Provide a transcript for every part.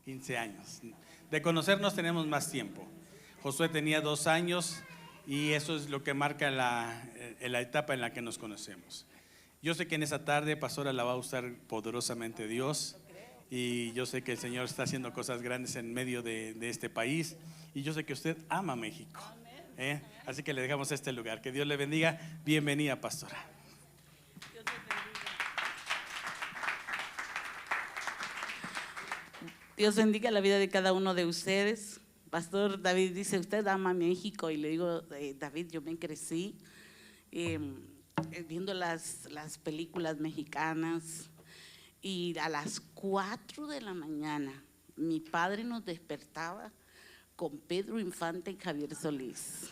15 años. De conocernos tenemos más tiempo. Josué tenía 2 años y eso es lo que marca la etapa en la que nos conocemos. Yo sé que en esa tarde, pastora, la va a usar poderosamente Dios, y yo sé que el Señor está haciendo cosas grandes en medio de este país, y yo sé que usted ama México, así que le dejamos este lugar. Que Dios le bendiga. Bienvenida, pastora. Dios bendiga la vida de cada uno de ustedes. Pastor David dice, usted ama a México, y le digo, David, yo me crecí viendo las películas mexicanas, y a las 4 de la mañana mi padre nos despertaba con Pedro Infante y Javier Solís.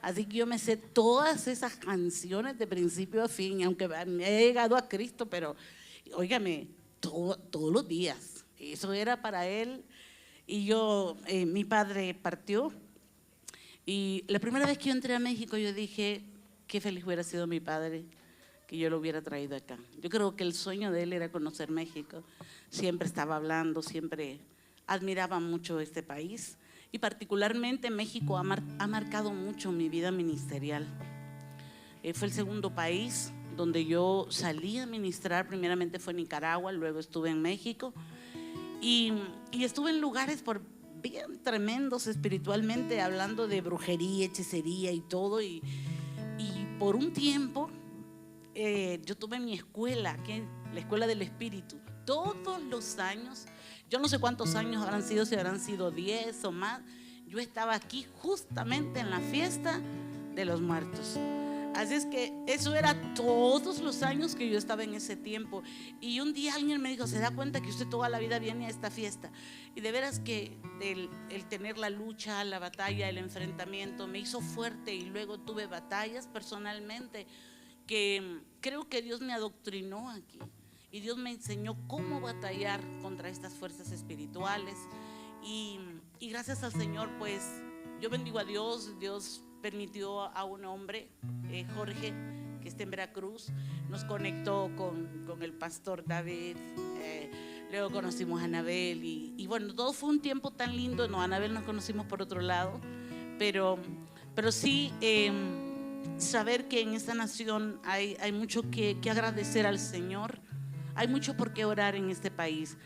Así que yo me sé todas esas canciones de principio a fin, aunque he llegado a Cristo, pero óigame, todos los días. Eso era para él. Y yo, mi padre partió, y la primera vez que yo entré a México yo dije, qué feliz hubiera sido mi padre que yo lo hubiera traído acá. Yo creo que el sueño de él era conocer México. Siempre estaba hablando, siempre admiraba mucho este país, y particularmente México ha marcado mucho mi vida ministerial. Fue el segundo país donde yo salí a ministrar. Primeramente fue Nicaragua, luego estuve en México, y estuve en lugares bien tremendos espiritualmente, hablando de brujería, hechicería y todo, y por un tiempo yo tuve mi escuela, la Escuela del Espíritu, todos los años. Yo no sé cuántos años habrán sido, si habrán sido 10 o más. Yo estaba aquí justamente en la fiesta de los muertos. Así es que eso era todos los años que yo estaba en ese tiempo. Y un día alguien me dijo, ¿se da cuenta que usted toda la vida viene a esta fiesta? Y de veras que el tener la lucha, la batalla, el enfrentamiento me hizo fuerte, y luego tuve batallas personalmente que creo que Dios me adoctrinó aquí, y Dios me enseñó cómo batallar contra estas fuerzas espirituales, y gracias al Señor, pues yo bendigo a Dios. Dios permitió a un hombre, Jorge, que está en Veracruz, nos conectó con el pastor David. Luego conocimos a Anabel, y bueno, todo fue un tiempo tan lindo. No, a Anabel nos conocimos por otro lado, pero sí, saber que en esta nación hay mucho que agradecer al Señor. Hay mucho por qué orar en este país.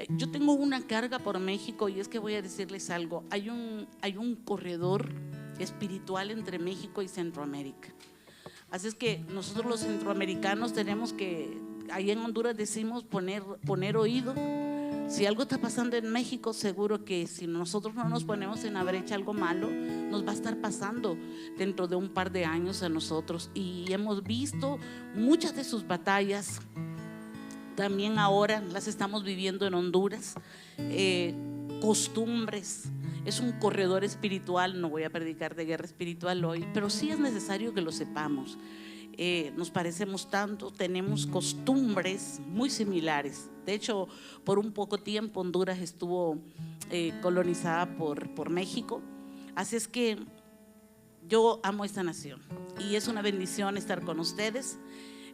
Yo tengo una carga por México, y es que voy a decirles algo. Hay un corredor espiritual entre México y Centroamérica. Así es que nosotros los centroamericanos tenemos que, ahí en Honduras decimos, poner oído. Si algo está pasando en México, seguro que si nosotros no nos ponemos en la brecha, algo malo nos va a estar pasando dentro de un par de años a nosotros. Y hemos visto muchas de sus batallas. También ahora las estamos viviendo en Honduras. Costumbres. Es un corredor espiritual. No voy a predicar de guerra espiritual hoy, pero sí es necesario que lo sepamos. Nos parecemos tanto, tenemos costumbres muy similares. De hecho, por un poco tiempo Honduras estuvo colonizada por México. Así es que yo amo esta nación, y es una bendición estar con ustedes.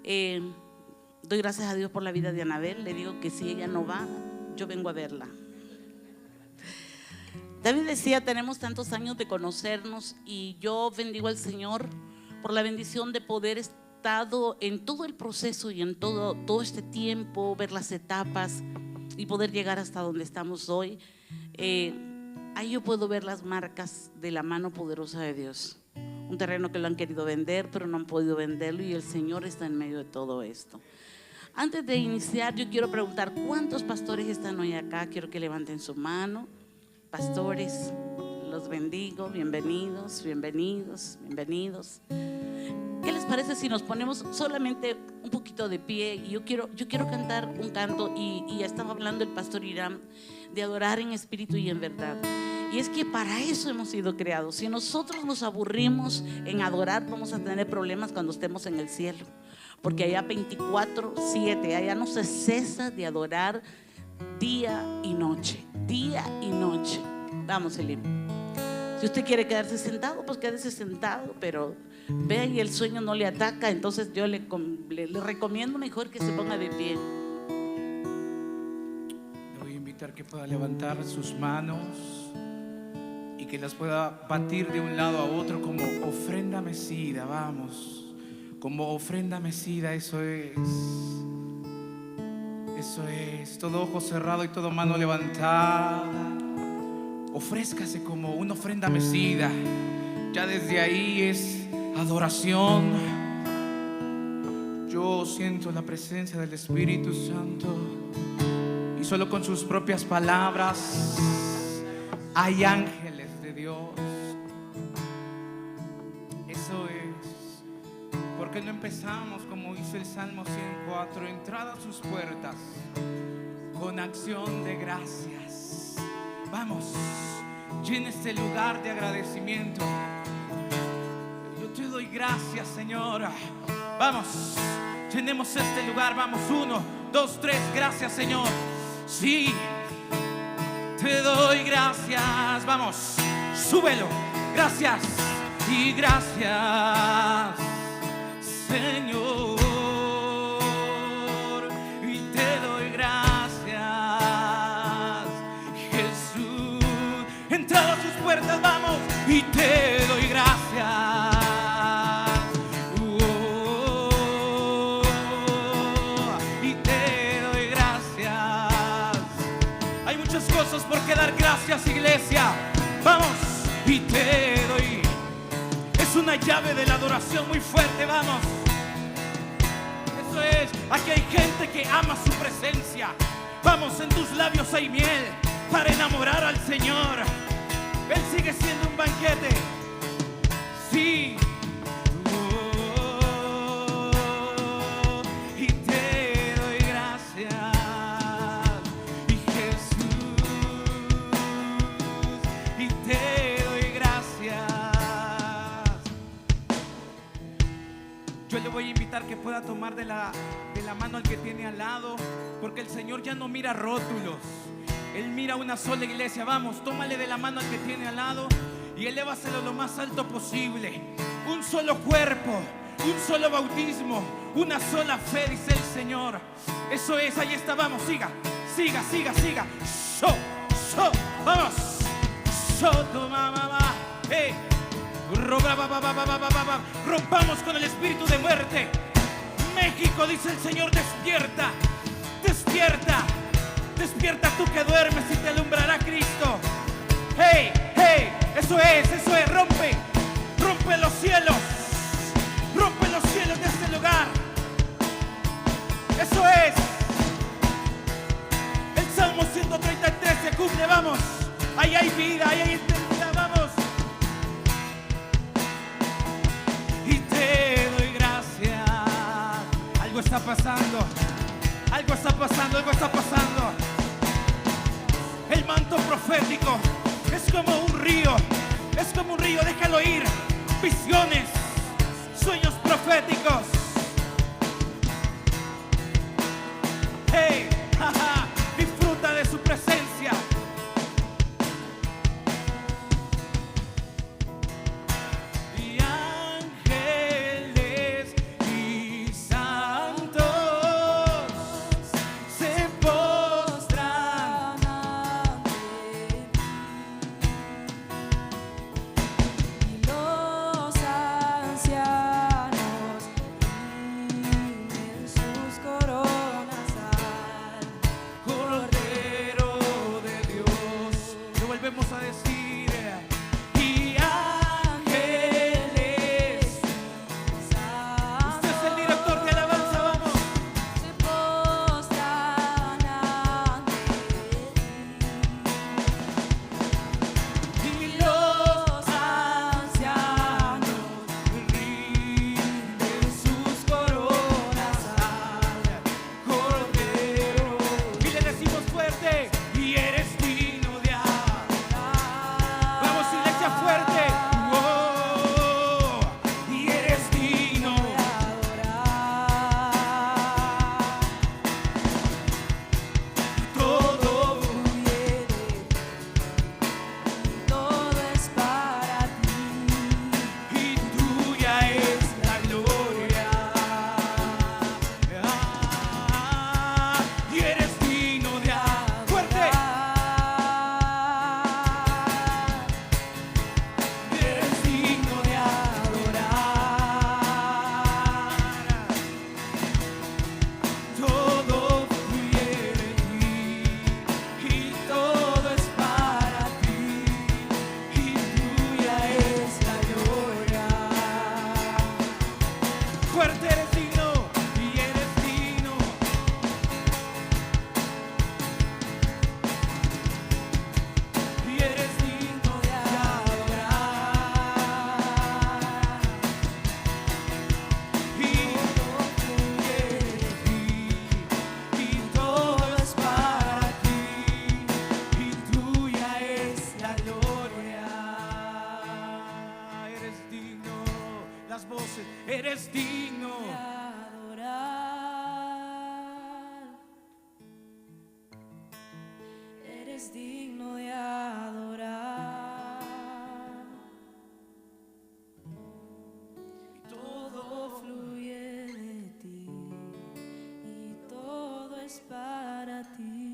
Doy gracias a Dios por la vida de Anabel. Le digo que si ella no va, yo vengo a verla. David decía, tenemos tantos años de conocernos, y yo bendigo al Señor por la bendición de poder estado en todo el proceso y en todo este tiempo, ver las etapas y poder llegar hasta donde estamos hoy. Ahí yo puedo ver las marcas de la mano poderosa de Dios. Un terreno que lo han querido vender, pero no han podido venderlo, y el Señor está en medio de todo esto. Antes de iniciar, yo quiero preguntar, ¿cuántos pastores están hoy acá? Quiero que levanten su mano. Pastores, los bendigo. Bienvenidos, bienvenidos, bienvenidos. ¿Qué les parece si nos ponemos solamente un poquito de pie? Y yo quiero cantar un canto, y ya estaba hablando el pastor Irán de adorar en espíritu y en verdad. Y es que para eso hemos sido creados. Si nosotros nos aburrimos en adorar, vamos a tener problemas cuando estemos en el cielo, porque allá 24/7, allá no se cesa de adorar día y noche, día y noche. Vamos, Elim. Si usted quiere quedarse sentado, pues quédese sentado, pero vea y el sueño no le ataca. Entonces yo le recomiendo mejor que se ponga de pie. Le voy a invitar invitar que pueda levantar sus manos y que las pueda batir de un lado a otro como ofrenda mecida. Vamos, como ofrenda mecida, eso es. Eso es, todo ojo cerrado y todo mano levantada. Ofrézcase como una ofrenda mecida. Ya desde ahí es adoración. Yo siento la presencia del Espíritu Santo y solo con sus propias palabras hay ángeles de Dios. Eso es. ¿Por qué no empezamos como dice el Salmo 104? Entrad a sus puertas con acción de gracias. Vamos, llena este lugar de agradecimiento. Yo te doy gracias, Señor. Vamos, llenemos este lugar. Vamos, 1, 2, 3, gracias, Señor. Sí, te doy gracias. Vamos, súbelo. Gracias y gracias, Señor. Y te doy gracias, Jesús. Entrado a sus puertas, vamos, y te doy gracias. Y te doy gracias. Hay muchas cosas por qué dar gracias, iglesia. Vamos, y te doy. Es una llave de la adoración muy fuerte, vamos. Eso es, aquí hay gente que ama su presencia. Vamos, en tus labios hay miel para enamorar al Señor. Él sigue siendo un banquete. Sí. Y te doy gracias, y Jesús. Y te doy gracias. Yo le voy a invitar que pueda tomar de la mano al que tiene al lado, porque el Señor ya no mira rótulos, Él mira una sola iglesia. Vamos, tómale de la mano al que tiene al lado y elévaselo lo más alto posible. Un solo cuerpo, un solo bautismo, una sola fe, dice el Señor. Eso es, ahí está, vamos, siga, siga, siga, siga. Vamos. Hey. Rompamos con el espíritu de muerte. México, dice el Señor, despierta, despierta, despierta tú que duermes y te alumbrará Cristo. Hey, hey, eso es, rompe, rompe los cielos de este lugar. Eso es. El Salmo 133 se cumple, vamos. Ahí hay vida, ahí hay eternidad, vamos. Y te doy gracias. Algo está pasando, algo está pasando, algo está pasando. El manto profético es como un río, es como un río, déjalo ir. Visiones, sueños proféticos. Hey, jaja, disfruta de su presencia. Y ángeles y santos se postran ante y los ancianos eres digno de adorar. Todo fluye de ti y todo es para ti.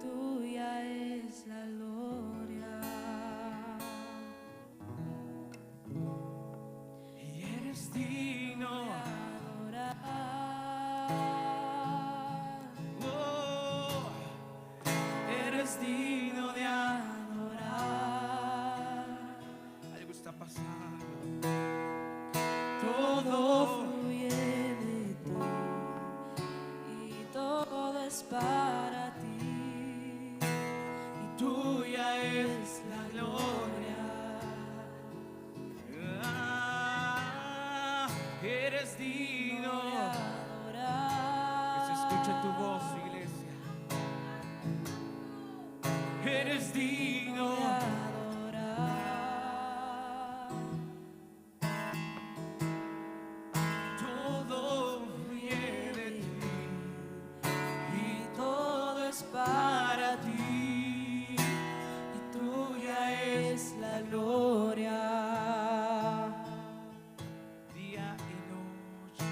Tuya es la gloria. Y eres digno De adorar. Oh, eres digno de Adorar. algo está pasando. Todo fluye de ti y todo es para ti. Y Tuya es la gloria. Ah, eres digno. de adorar. Que se escuche tu voz, iglesia. Eres digno. De adorar. Todo fluye de ti Y todo es para ti. Y tuya es la gloria. día y noche.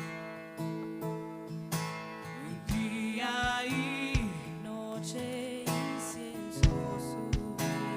Día y Noche, incienso subiendo.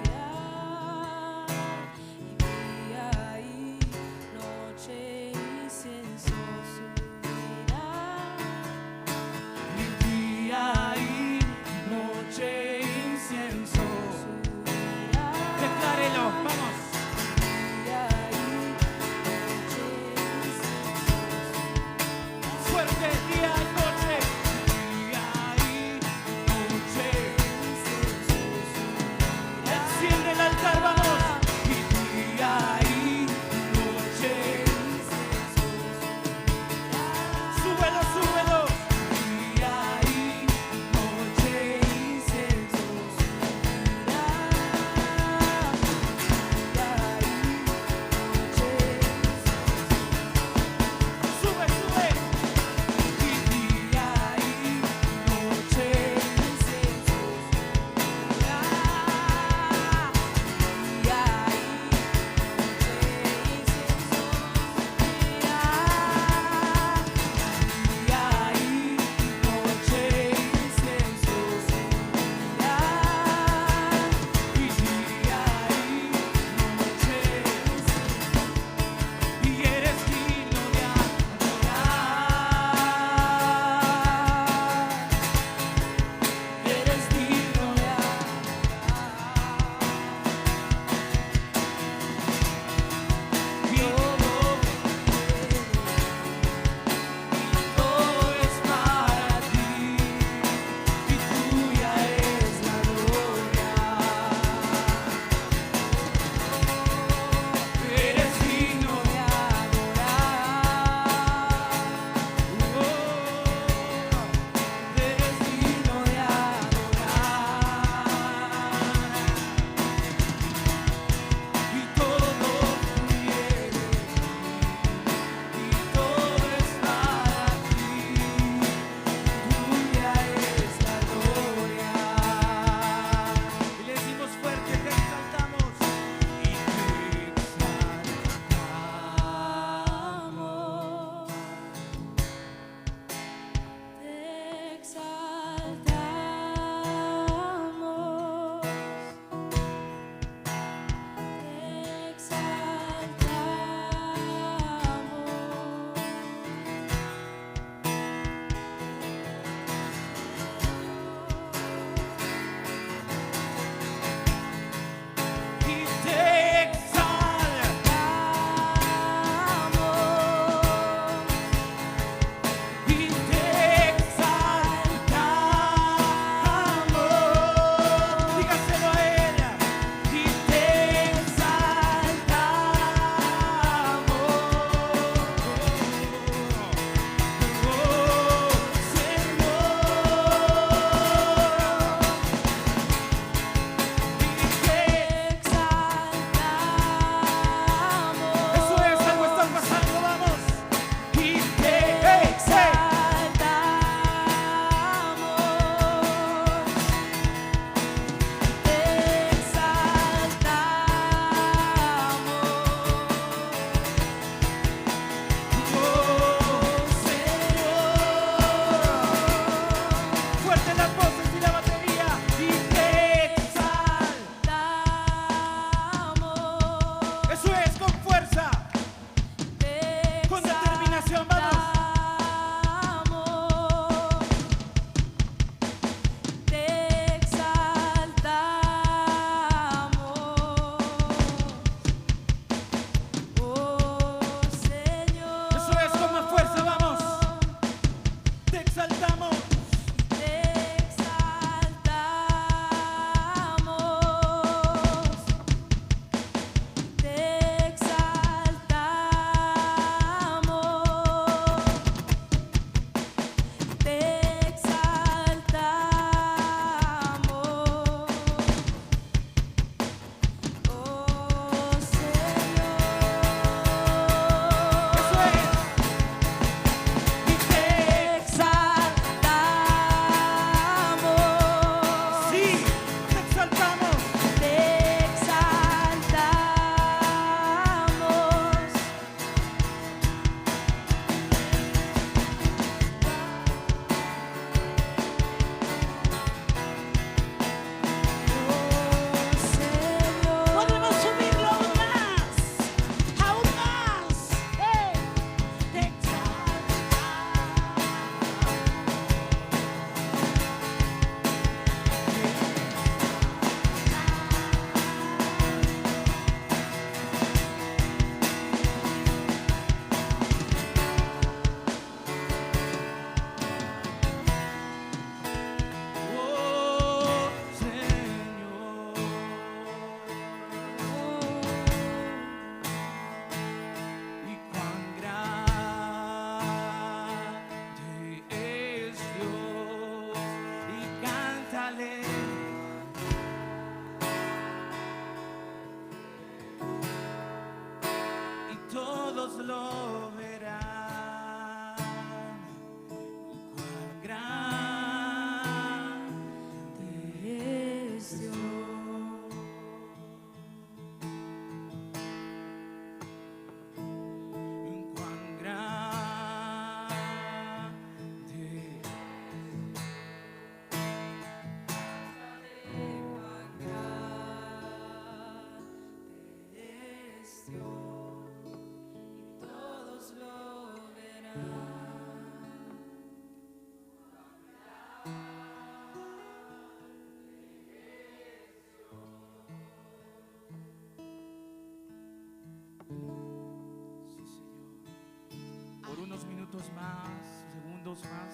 Vamos más.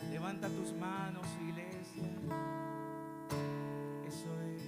Levanta tus manos, iglesia. Eso es.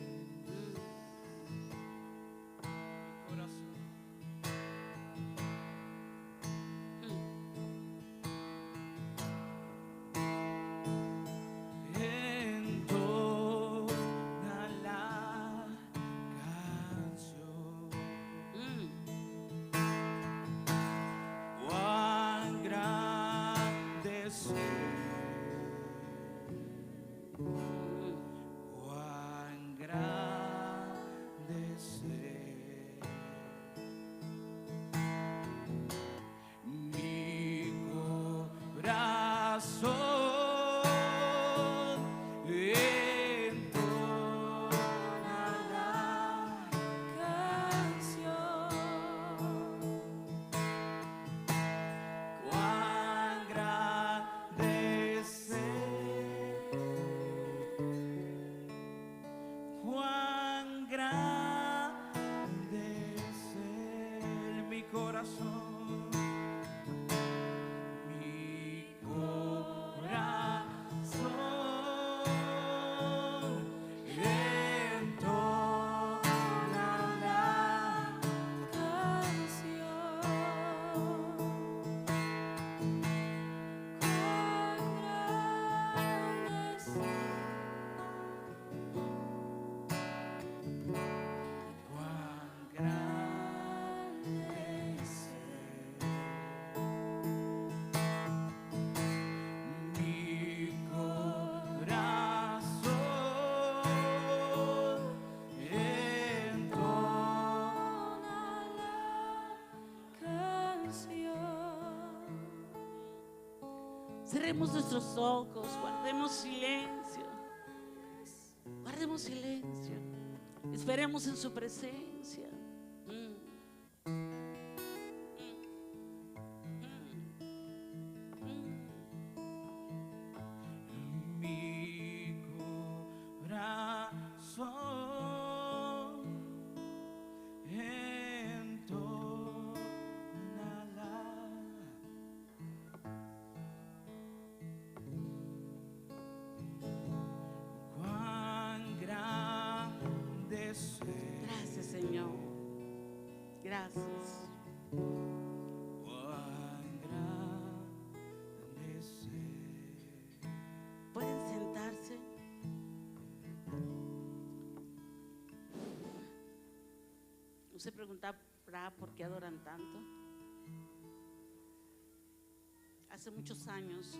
Mi corazón. Entona la canción. Cuán grande es cuán grande es mi corazón entona la canción. cuán grande es cuán grande es mi corazón. Mi corazón entona la Canción. cuán grande es mi corazón entona Cerremos nuestros ojos, guardemos silencio. Guardemos silencio. Esperemos en su presencia. mi corazón entona cuán grande es Gracias, Señor. Gracias. cuán grande es. Pueden sentarse. Usted preguntará por qué adoran tanto. Hace muchos años,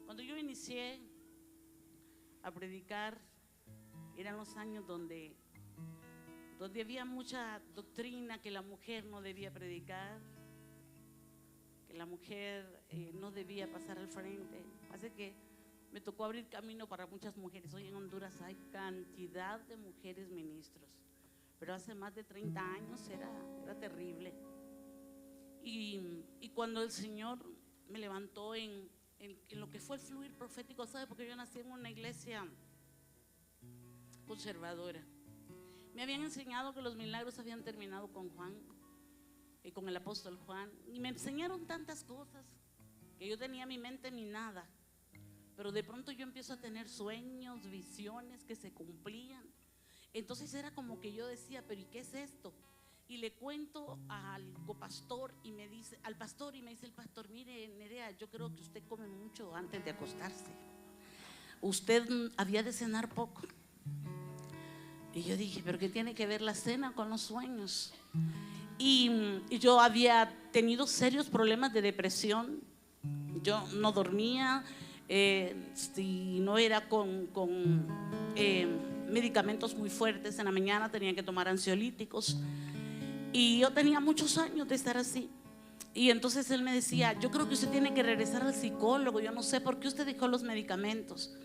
cuando yo inicié a predicar, eran los años donde había mucha doctrina que la mujer no debía predicar, que la mujer no debía pasar al frente. Así que me tocó abrir camino para muchas mujeres. Hoy en Honduras hay cantidad de mujeres ministros, pero hace más de 30 años era terrible. Y cuando el Señor me levantó en lo que fue el fluir profético, ¿sabe? Porque yo nací en una iglesia conservadora. Me habían enseñado que los milagros habían terminado con Juan, con el apóstol Juan, y me enseñaron tantas cosas que yo tenía mi mente minada. Pero de pronto yo empiezo a tener sueños, visiones que se cumplían. Entonces era como que yo decía, pero ¿y qué es esto? Y le cuento al copastor y me dice, al pastor, y me dice el pastor: mire, Nerea, yo creo que usted come mucho antes de acostarse. Usted había de cenar poco. Y yo dije, pero ¿qué tiene que ver la cena con los sueños? Y yo había tenido serios problemas de depresión. Yo no dormía, si no era con medicamentos muy fuertes. En la mañana tenía que tomar ansiolíticos. Y yo tenía muchos años de estar así. Y entonces él me decía, yo creo que usted tiene que regresar al psicólogo. Yo no sé por qué usted dejó los medicamentos.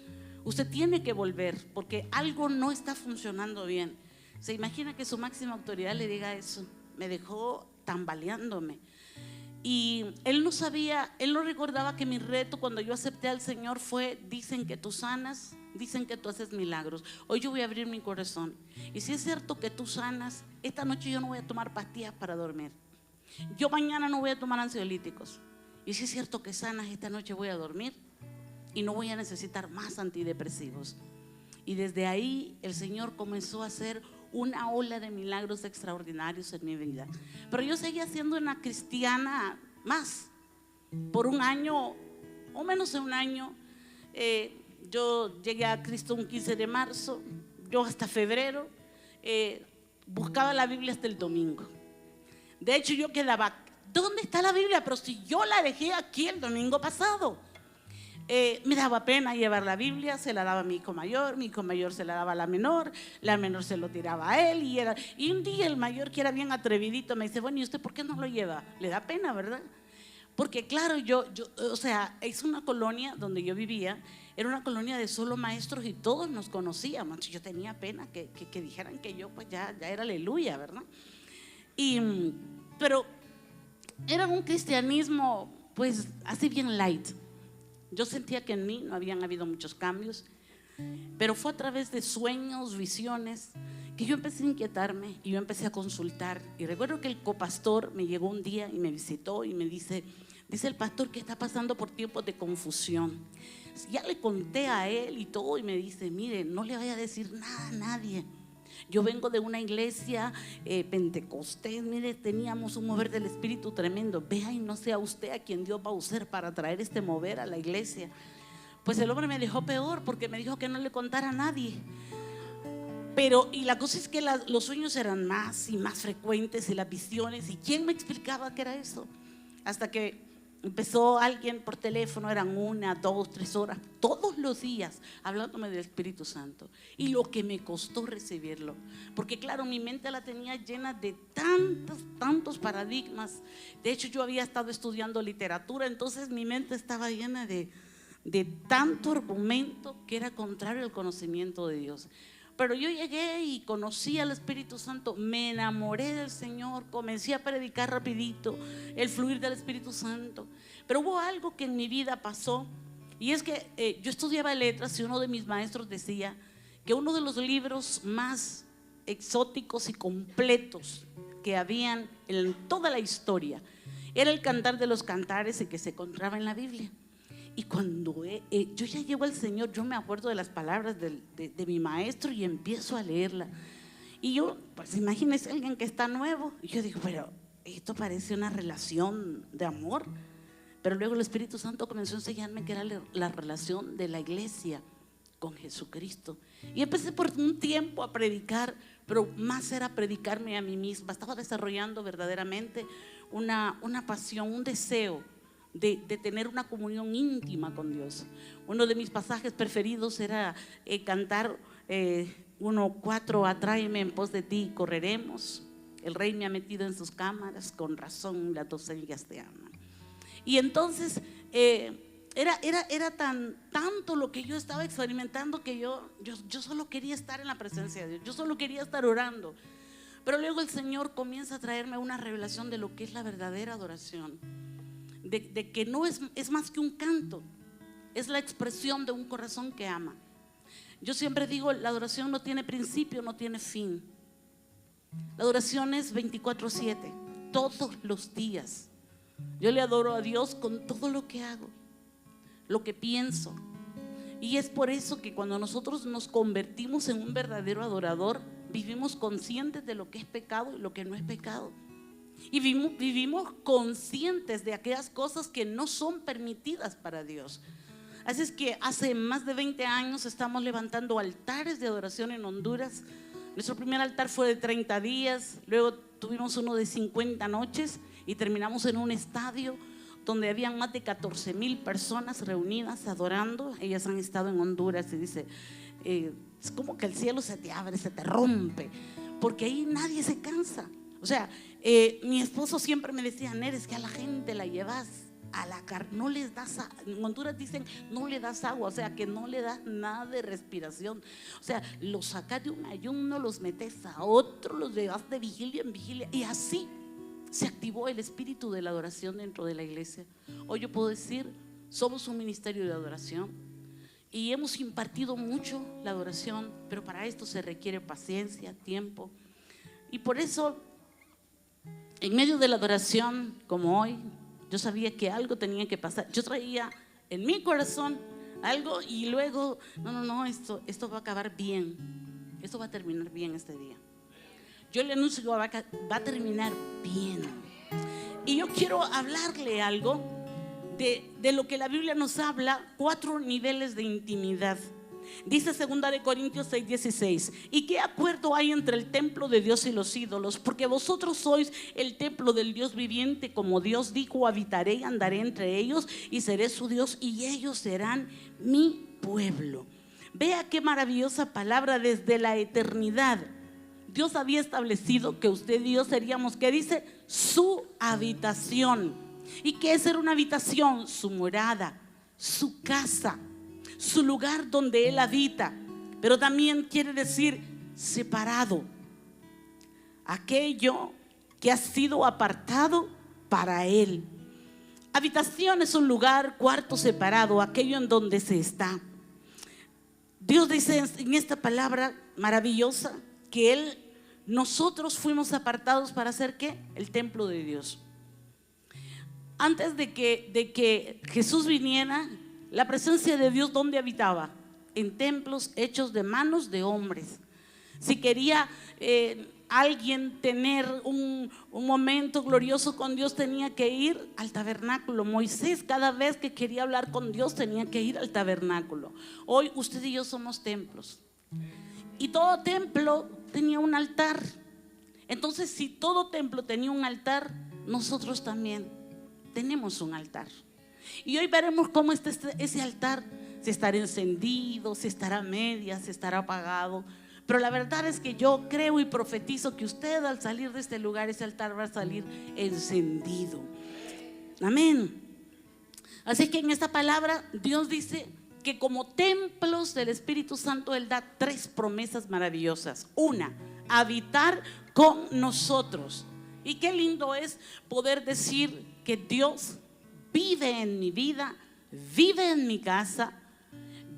Usted tiene que volver porque algo no está funcionando bien. ¿Se imagina que su máxima autoridad le diga eso? Me dejó tambaleándome. Y él no sabía, él no recordaba que mi reto cuando yo acepté al Señor fue: dicen que tú sanas, dicen que tú haces milagros. Hoy yo voy a abrir mi corazón. Y si es cierto que tú sanas, esta noche yo no voy a tomar pastillas para dormir. Yo mañana no voy a tomar ansiolíticos. Y si es cierto que sanas, esta noche voy a dormir y no voy a necesitar más antidepresivos. Y desde ahí el Señor comenzó a hacer una ola de milagros extraordinarios en mi vida. Pero yo seguía siendo una cristiana más. Por un año, o menos de un año, yo llegué a Cristo un 15 de marzo. Yo hasta febrero buscaba la Biblia hasta el domingo. De hecho, yo quedaba, ¿dónde está la Biblia? Pero si yo la dejé aquí el domingo pasado. Me daba pena llevar la Biblia, se la daba a mi hijo mayor se la daba a la menor se lo tiraba a él. Y un día el mayor, que era bien atrevidito, me dice, bueno, ¿y usted por qué no lo lleva? Le da pena, ¿verdad? Porque claro, o sea, es una colonia donde yo vivía, era una colonia de solo maestros y todos nos conocíamos. Yo tenía pena que dijeran que yo pues ya era aleluya, ¿verdad? Pero era un cristianismo pues así bien light. Yo sentía que en mí no habían habido muchos cambios, pero fue a través de sueños, visiones, que yo empecé a inquietarme y yo empecé a consultar. Y recuerdo que el copastor me llegó un día y me visitó y me dice el pastor que está pasando por tiempos de confusión. Ya le conté a él y todo, y me dice, mire, no le vaya a decir nada a nadie. Yo vengo de una iglesia pentecostés, mire, teníamos un mover del Espíritu tremendo. Vea y no sea usted a quien Dios va a usar para traer este mover a la iglesia. Pues el hombre me dejó peor, porque me dijo que no le contara a nadie. Pero, y la cosa es que los sueños eran más y más frecuentes, y las visiones, y ¿quién me explicaba qué era eso? Hasta que empezó alguien por teléfono, eran 1, 2, 3 horas, todos los días, hablándome del Espíritu Santo. Y lo que me costó recibirlo, porque claro, mi mente la tenía llena de tantos paradigmas. De hecho, yo había estado estudiando literatura, entonces mi mente estaba llena de tanto argumento que era contrario al conocimiento de Dios. Pero yo llegué y conocí al Espíritu Santo, me enamoré del Señor, comencé a predicar rapidito el fluir del Espíritu Santo. Pero hubo algo que en mi vida pasó, y es que yo estudiaba letras y uno de mis maestros decía que uno de los libros más exóticos y completos que habían en toda la historia era el Cantar de los Cantares, y que se encontraba en la Biblia. Y cuando yo ya llego al Señor, yo me acuerdo de las palabras de mi maestro y empiezo a leerla. Y yo, pues imagínense alguien que está nuevo. Y yo digo, pero esto parece una relación de amor. Pero luego el Espíritu Santo comenzó a enseñarme que era la relación de la iglesia con Jesucristo. Y empecé por un tiempo a predicar, pero más era predicarme a mí misma. Estaba desarrollando verdaderamente una pasión, un deseo de tener una comunión íntima con Dios. Uno de mis pasajes preferidos era cantar 1:4, atráeme en pos de ti, correremos. El rey me ha metido en sus cámaras, con razón las doncellas te aman. Y entonces era tanto lo que yo estaba experimentando que yo solo quería estar en la presencia de Dios, yo solo quería estar orando. Pero luego el Señor comienza a traerme una revelación de lo que es la verdadera adoración. De que no es más que un canto, es la expresión de un corazón que ama. Yo siempre digo, la adoración no tiene principio, no tiene fin. La adoración es 24/7, todos los días. Yo le adoro a Dios con todo lo que hago, lo que pienso. Y es por eso que cuando nosotros nos convertimos en un verdadero adorador, vivimos conscientes de lo que es pecado y lo que no es pecado. Y vivimos conscientes de aquellas cosas que no son permitidas para Dios. Así es que hace más de 20 años estamos levantando altares de adoración en Honduras. Nuestro primer altar fue de 30 días, luego tuvimos uno de 50 noches y terminamos en un estadio donde habían más de 14,000 personas reunidas adorando. Ellas han estado en Honduras y dice, es como que el cielo se te abre, se te rompe, porque ahí nadie se cansa. O sea, mi esposo siempre me decía, Neres, que a la gente la llevas a la carne, no les das, en Honduras dicen, no le das agua, o sea, que no le das nada de respiración. O sea, los sacas de un ayuno, los metes a otro, los llevas de vigilia en vigilia, y así se activó el espíritu de la adoración dentro de la iglesia. Hoy yo puedo decir, somos un ministerio de adoración y hemos impartido mucho la adoración, pero para esto se requiere paciencia, tiempo. Y por eso, en medio de la adoración, como hoy, Yo sabía que algo tenía que pasar. Yo traía en mi corazón algo y luego, no, esto va a acabar bien. Esto va a terminar bien este día. Yo le anuncio que va a terminar bien. Y yo quiero hablarle algo de lo que la Biblia nos habla, 4 niveles de intimidad. Dice 2 Corintios 6:16: ¿y qué acuerdo hay entre el templo de Dios y los ídolos? Porque vosotros sois el templo del Dios viviente. Como Dios dijo, habitaré y andaré entre ellos y seré su Dios y ellos serán mi pueblo. Vea qué maravillosa palabra. Desde la eternidad Dios había establecido que usted y yo seríamos, ¿qué dice? Su habitación. ¿Y qué es ser una habitación? Su morada, su casa, su lugar donde Él habita. Pero también quiere decir separado, aquello que ha sido apartado para Él. Habitación es un lugar, cuarto separado, aquello en donde se está. Dios dice en esta palabra maravillosa que nosotros fuimos apartados para hacer ¿qué? El templo de Dios. Antes de que Jesús viniera, la presencia de Dios, ¿dónde habitaba? En templos hechos de manos de hombres. Si quería alguien tener un momento glorioso con Dios, tenía que ir al tabernáculo. Moisés, cada vez que quería hablar con Dios, tenía que ir al tabernáculo. Hoy usted y yo somos templos. Y todo templo tenía un altar. Entonces, si todo templo tenía un altar, nosotros también tenemos un altar. Y hoy veremos cómo está ese altar. Si estará encendido, si estará a medias, si estará apagado. Pero la verdad es que yo creo y profetizo que usted, al salir de este lugar, ese altar va a salir encendido. Amén. Así que en esta palabra Dios dice que como templos del Espíritu Santo Él da 3 promesas maravillosas. Una, habitar con nosotros. Y qué lindo es poder decir que Dios vive en mi vida, vive en mi casa,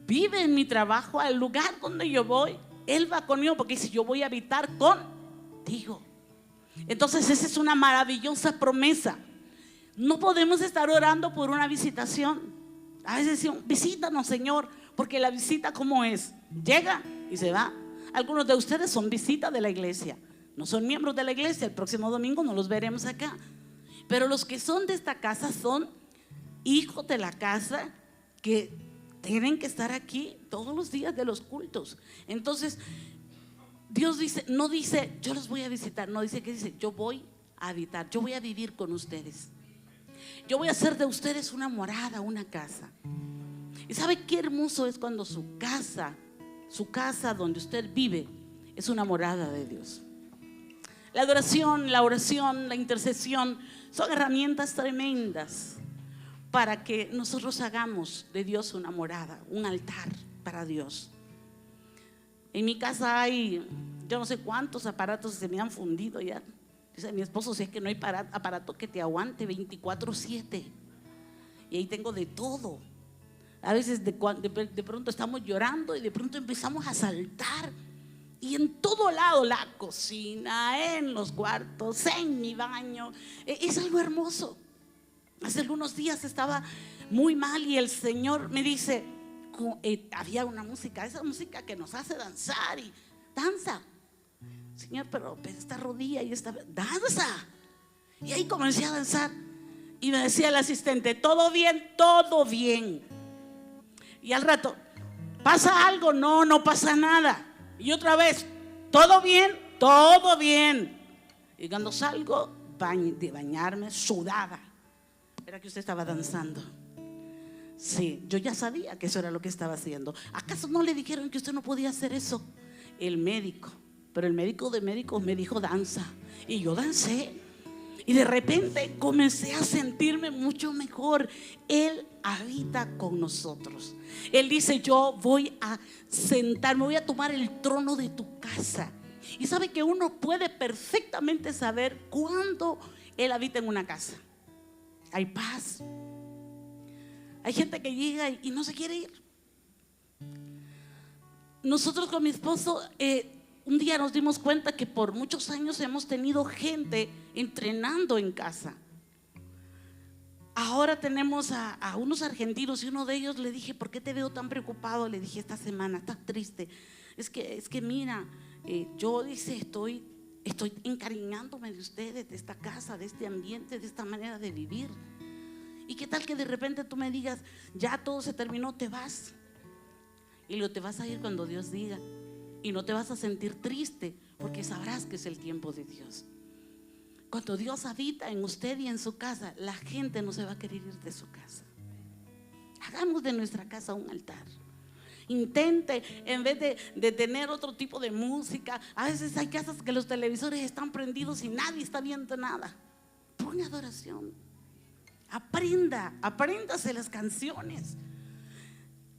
vive en mi trabajo, al lugar donde yo voy. Él va conmigo porque dice: yo voy a habitar contigo. Entonces esa es una maravillosa promesa. No podemos estar orando por una visitación. A veces decimos: visítanos, Señor, porque la visita, ¿cómo es? Llega y se va. Algunos de ustedes son visitas de la iglesia, no son miembros de la iglesia. El próximo domingo no los veremos acá. Pero los que son de esta casa son hijos de la casa que tienen que estar aquí todos los días de los cultos. Entonces Dios dice, no dice yo los voy a visitar, no dice, que dice: yo voy a habitar, yo voy a vivir con ustedes. Yo voy a hacer de ustedes una morada, una casa. ¿Y sabe qué hermoso es cuando su casa donde usted vive es una morada de Dios? La adoración, la oración, la intercesión son herramientas tremendas para que nosotros hagamos de Dios una morada, un altar para Dios. En mi casa hay, yo no sé cuántos aparatos se me han fundido ya. Dice mi esposo: si es que no hay aparato que te aguante 24/7. Y ahí tengo de todo. A veces de pronto estamos llorando y de pronto empezamos a saltar. Y en todo lado, la cocina, en los cuartos, en mi baño. Es algo hermoso. Hace algunos días estaba muy mal y el Señor me dice, había una música, esa música que nos hace danzar y danza. Señor, pero esta rodilla y esta danza. Y ahí comencé a danzar. Y me decía el asistente: todo bien, todo bien. Y al rato: ¿pasa algo? No, no pasa nada. Y otra vez: todo bien, todo bien. Y cuando salgo de bañarme, sudada, era que usted estaba danzando. Sí, yo ya sabía que eso era lo que estaba haciendo. ¿Acaso no le dijeron que usted no podía hacer eso? El médico. Pero el médico de médicos me dijo: danza. Y yo dancé. Y de repente comencé a sentirme mucho mejor. Él habita con nosotros. Él dice: yo voy a sentarme, voy a tomar el trono de tu casa. Y sabe que uno puede perfectamente saber cuándo Él habita en una casa. Hay paz. Hay gente que llega y no se quiere ir. Nosotros con mi esposo un día nos dimos cuenta que por muchos años hemos tenido gente entrenando en casa. ahora tenemos a unos argentinos, y uno de ellos le dije, ¿por qué te veo tan preocupado? Le dije, esta semana estás triste. Es que mira, yo dice, estoy encariñándome de ustedes, de esta casa, de este ambiente, de esta manera de vivir. ¿Y qué tal que de repente tú me digas, ya todo se terminó, te vas? Y luego te vas a ir cuando Dios diga, y no te vas a sentir triste, porque sabrás que es el tiempo de Dios. Cuando Dios habita en usted y en su casa, la gente no se va a querer ir de su casa. Hagamos de nuestra casa un altar. Intente, en vez de tener otro tipo de música, a veces hay casas que los televisores están prendidos y nadie está viendo nada. Ponga adoración. Apréndase las canciones.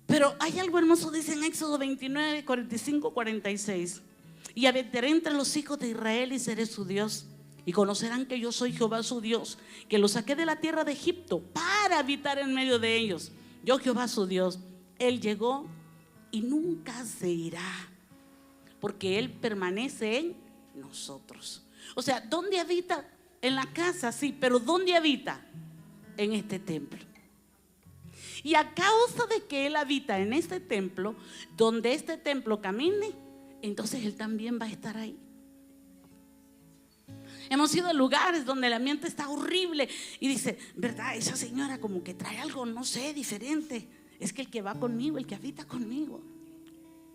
Pero hay algo hermoso, dice en Éxodo 29, 45, 46. Y habitaré entre los hijos de Israel y seré su Dios. Y conocerán que yo soy Jehová su Dios, que los saqué de la tierra de Egipto para habitar en medio de ellos. Yo Jehová su Dios. Él llegó y nunca se irá, porque Él permanece en nosotros. O sea, ¿dónde habita? En la casa, sí, pero ¿dónde habita? En este templo. Y a causa de que Él habita en este templo, donde este templo camine, entonces Él también va a estar ahí. Hemos ido a lugares donde el ambiente está horrible y dice, ¿verdad? Esa señora como que trae algo, no sé, diferente. Es que el que va conmigo, el que habita conmigo,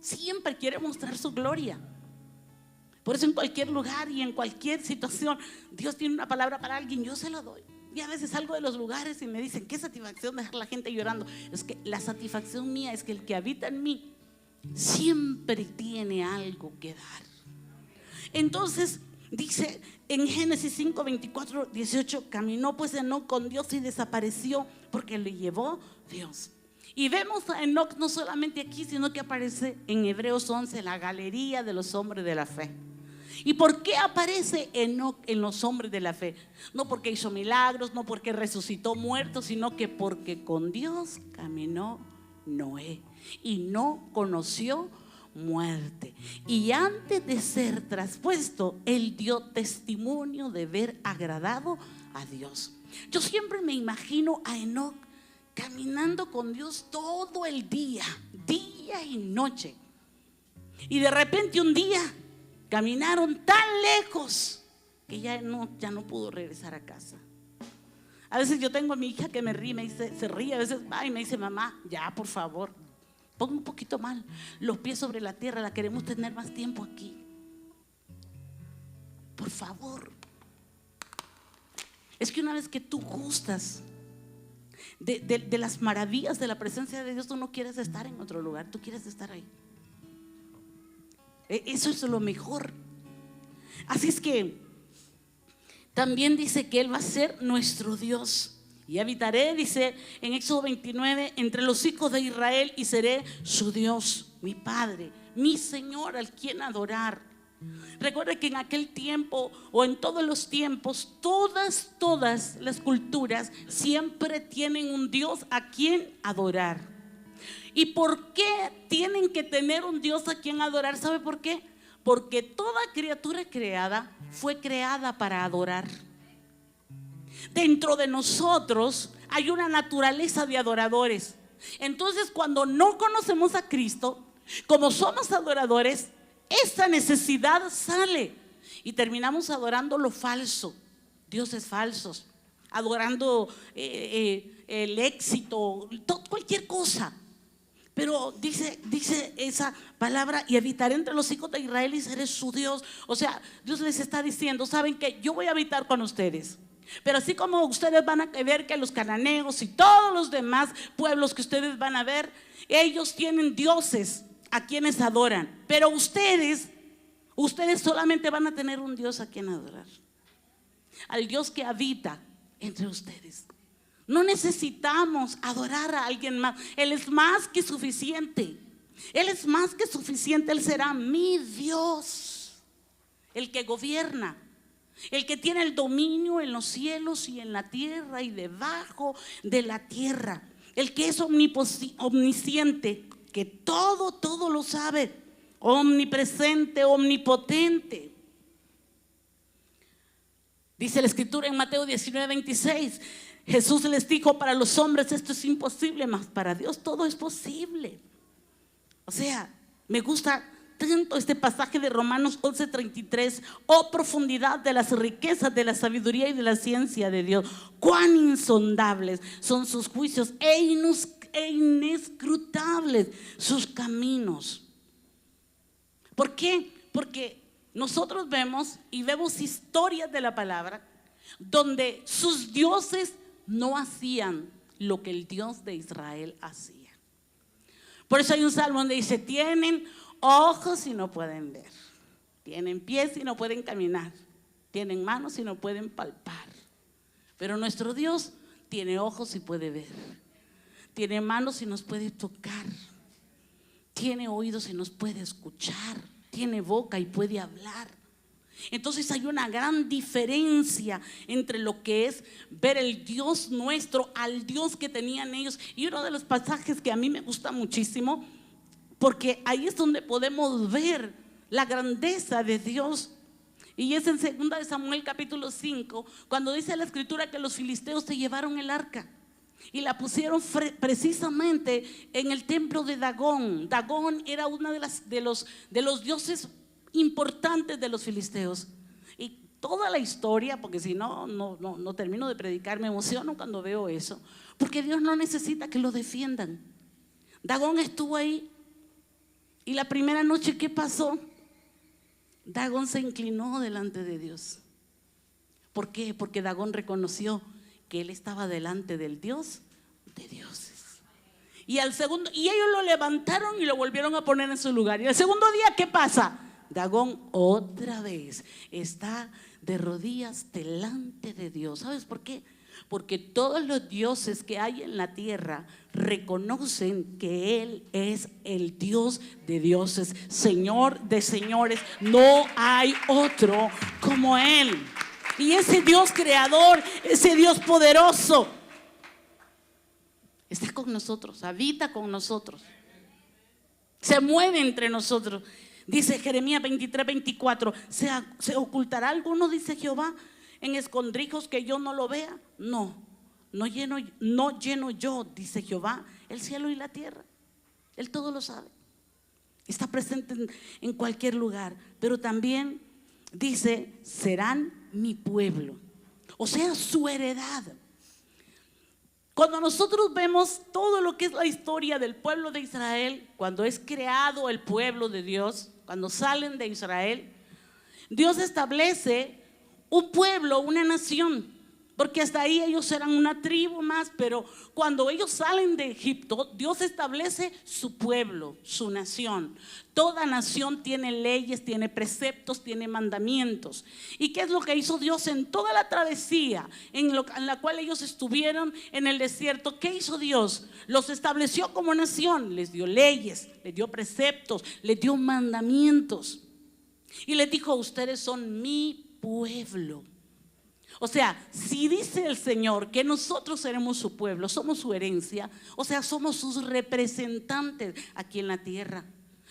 siempre quiere mostrar su gloria. Por eso en cualquier lugar y en cualquier situación, Dios tiene una palabra para alguien, yo se la doy. Y a veces salgo de los lugares y me dicen, qué satisfacción dejar a la gente llorando. Es que la satisfacción mía es que el que habita en mí siempre tiene algo que dar. Entonces dice en Génesis 5, 24, 18, caminó pues Enoc con Dios y desapareció porque le llevó Dios. Y vemos a Enoc no solamente aquí, sino que aparece en Hebreos 11, la galería de los hombres de la fe. ¿Y por qué aparece Enoc en los hombres de la fe? No porque hizo milagros, no porque resucitó muertos, sino que porque con Dios caminó Noé y no conoció muerte. Y antes de ser traspuesto, él dio testimonio de ver agradado a Dios. Yo siempre me imagino a Enoc caminando con Dios todo el día, día y noche. Y de repente un día caminaron tan lejos que ya no pudo regresar a casa. A veces yo tengo a mi hija que me ríe, me dice, se ríe, a veces va y me dice, mamá, ya por favor, ponga un poquito mal los pies sobre la tierra, la queremos tener más tiempo aquí. Por favor. Es que una vez que tú gustas de las maravillas de la presencia de Dios, tú no quieres estar en otro lugar, tú quieres estar ahí. Eso es lo mejor. Así es que también dice que Él va a ser nuestro Dios. Y habitaré, dice en Éxodo 29, entre los hijos de Israel y seré su Dios, mi Padre, mi Señor, al quien adorar. Recuerda que en aquel tiempo o en todos los tiempos, todas las culturas siempre tienen un Dios a quien adorar. ¿Y por qué tienen que tener un Dios a quien adorar? ¿Sabe por qué? Porque toda criatura creada fue creada para adorar. Dentro de nosotros hay una naturaleza de adoradores. Entonces, cuando no conocemos a Cristo, como somos adoradores, esa necesidad sale y terminamos adorando lo falso, dioses falsos, adorando el éxito, cualquier cosa. Pero dice esa palabra, y habitaré entre los hijos de Israel y seré su Dios. O sea, Dios les está diciendo, saben que yo voy a habitar con ustedes. Pero así como ustedes van a ver que los cananeos y todos los demás pueblos que ustedes van a ver, ellos tienen dioses a quienes adoran. Pero ustedes solamente van a tener un Dios a quien adorar, al Dios que habita entre ustedes. No necesitamos adorar a alguien más. Él es más que suficiente. Él es más que suficiente. Él será mi Dios, el que gobierna, el que tiene el dominio en los cielos y en la tierra y debajo de la tierra, el que es omnisciente, que todo lo sabe, omnipresente, omnipotente. Dice la escritura en Mateo 19, 26, Jesús les dijo: para los hombres esto es imposible, mas para Dios todo es posible. O sea, me gusta tanto este pasaje de Romanos 11:33. Oh profundidad de las riquezas de la sabiduría y de la ciencia de Dios, cuán insondables son sus juicios e inescrutables sus caminos. ¿Por qué? Porque nosotros vemos historias de la palabra donde sus dioses no hacían lo que el Dios de Israel hacía. Por eso hay un salmo donde dice: tienen ojos y no pueden ver, tienen pies y no pueden caminar, tienen manos y no pueden palpar. Pero nuestro Dios tiene ojos y puede ver, tiene manos y nos puede tocar, tiene oídos y nos puede escuchar, tiene boca y puede hablar. Entonces hay una gran diferencia entre lo que es ver el Dios nuestro al Dios que tenían ellos. Y uno de los pasajes que a mí me gusta muchísimo, porque ahí es donde podemos ver la grandeza de Dios, y es en 2 de Samuel capítulo 5, cuando dice la escritura que los filisteos se llevaron el arca y la pusieron precisamente en el templo de Dagón. Dagón era uno de los dioses importantes de los filisteos. Y toda la historia, porque si no termino de predicar, me emociono cuando veo eso, porque Dios no necesita que lo defiendan. Dagón estuvo ahí, y la primera noche, ¿qué pasó? Dagón se inclinó delante de Dios. ¿Por qué? Porque Dagón reconoció que él estaba delante del Dios de dioses. Y ellos lo levantaron y lo volvieron a poner en su lugar. Y el segundo día, ¿qué pasa? Dagón otra vez está de rodillas delante de Dios. ¿Sabes por qué? Porque todos los dioses que hay en la tierra reconocen que Él es el Dios de dioses, Señor de señores. No hay otro como Él. Y ese Dios creador, ese Dios poderoso, está con nosotros, habita con nosotros, se mueve entre nosotros. Dice Jeremías 23:24: ¿Se ocultará alguno, dice Jehová, en escondrijos que yo no lo vea? No lleno yo, dice Jehová, el cielo y la tierra. Él todo lo sabe, está presente en cualquier lugar. Pero también dice: serán mi pueblo, o sea, su heredad. Cuando nosotros vemos todo lo que es la historia del pueblo de Israel, cuando es creado el pueblo de Dios, cuando salen de Israel, Dios establece un pueblo, una nación, porque hasta ahí ellos eran una tribu más. Pero cuando ellos salen de Egipto, Dios establece su pueblo, su nación. Toda nación tiene leyes, tiene preceptos, tiene mandamientos. ¿Y qué es lo que hizo Dios en toda la travesía en la cual ellos estuvieron en el desierto? ¿Qué hizo Dios? Los estableció como nación, les dio leyes, les dio preceptos, les dio mandamientos. Y les dijo: ustedes son mi pueblo. O sea, si dice el Señor que nosotros seremos su pueblo, somos su herencia, o sea, somos sus representantes aquí en la tierra,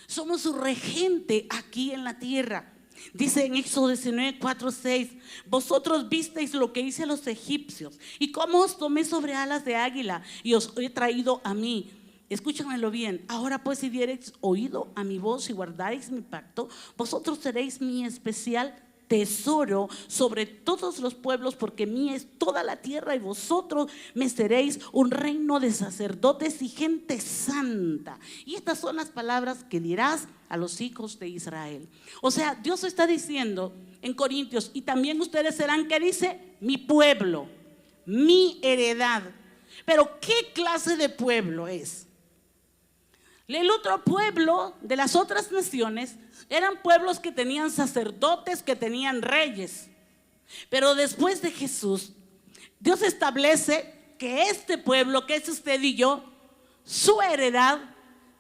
somos su regente aquí en la tierra. Dice en Éxodo 19:4-6: vosotros visteis lo que hice a los egipcios y cómo os tomé sobre alas de águila y os he traído a mí. Escúchamelo bien. Ahora pues, si diereis oído a mi voz y guardaréis mi pacto, vosotros seréis mi especial tesoro sobre todos los pueblos, porque mía es toda la tierra y vosotros me seréis un reino de sacerdotes y gente santa. Y estas son las palabras que dirás a los hijos de Israel. O sea, Dios está diciendo en Corintios: y también ustedes serán, ¿qué dice? Mi pueblo, mi heredad. Pero ¿qué clase de pueblo es? El otro pueblo de las otras naciones eran pueblos que tenían sacerdotes, que tenían reyes. Pero después de Jesús, Dios establece que este pueblo, que es usted y yo, su heredad,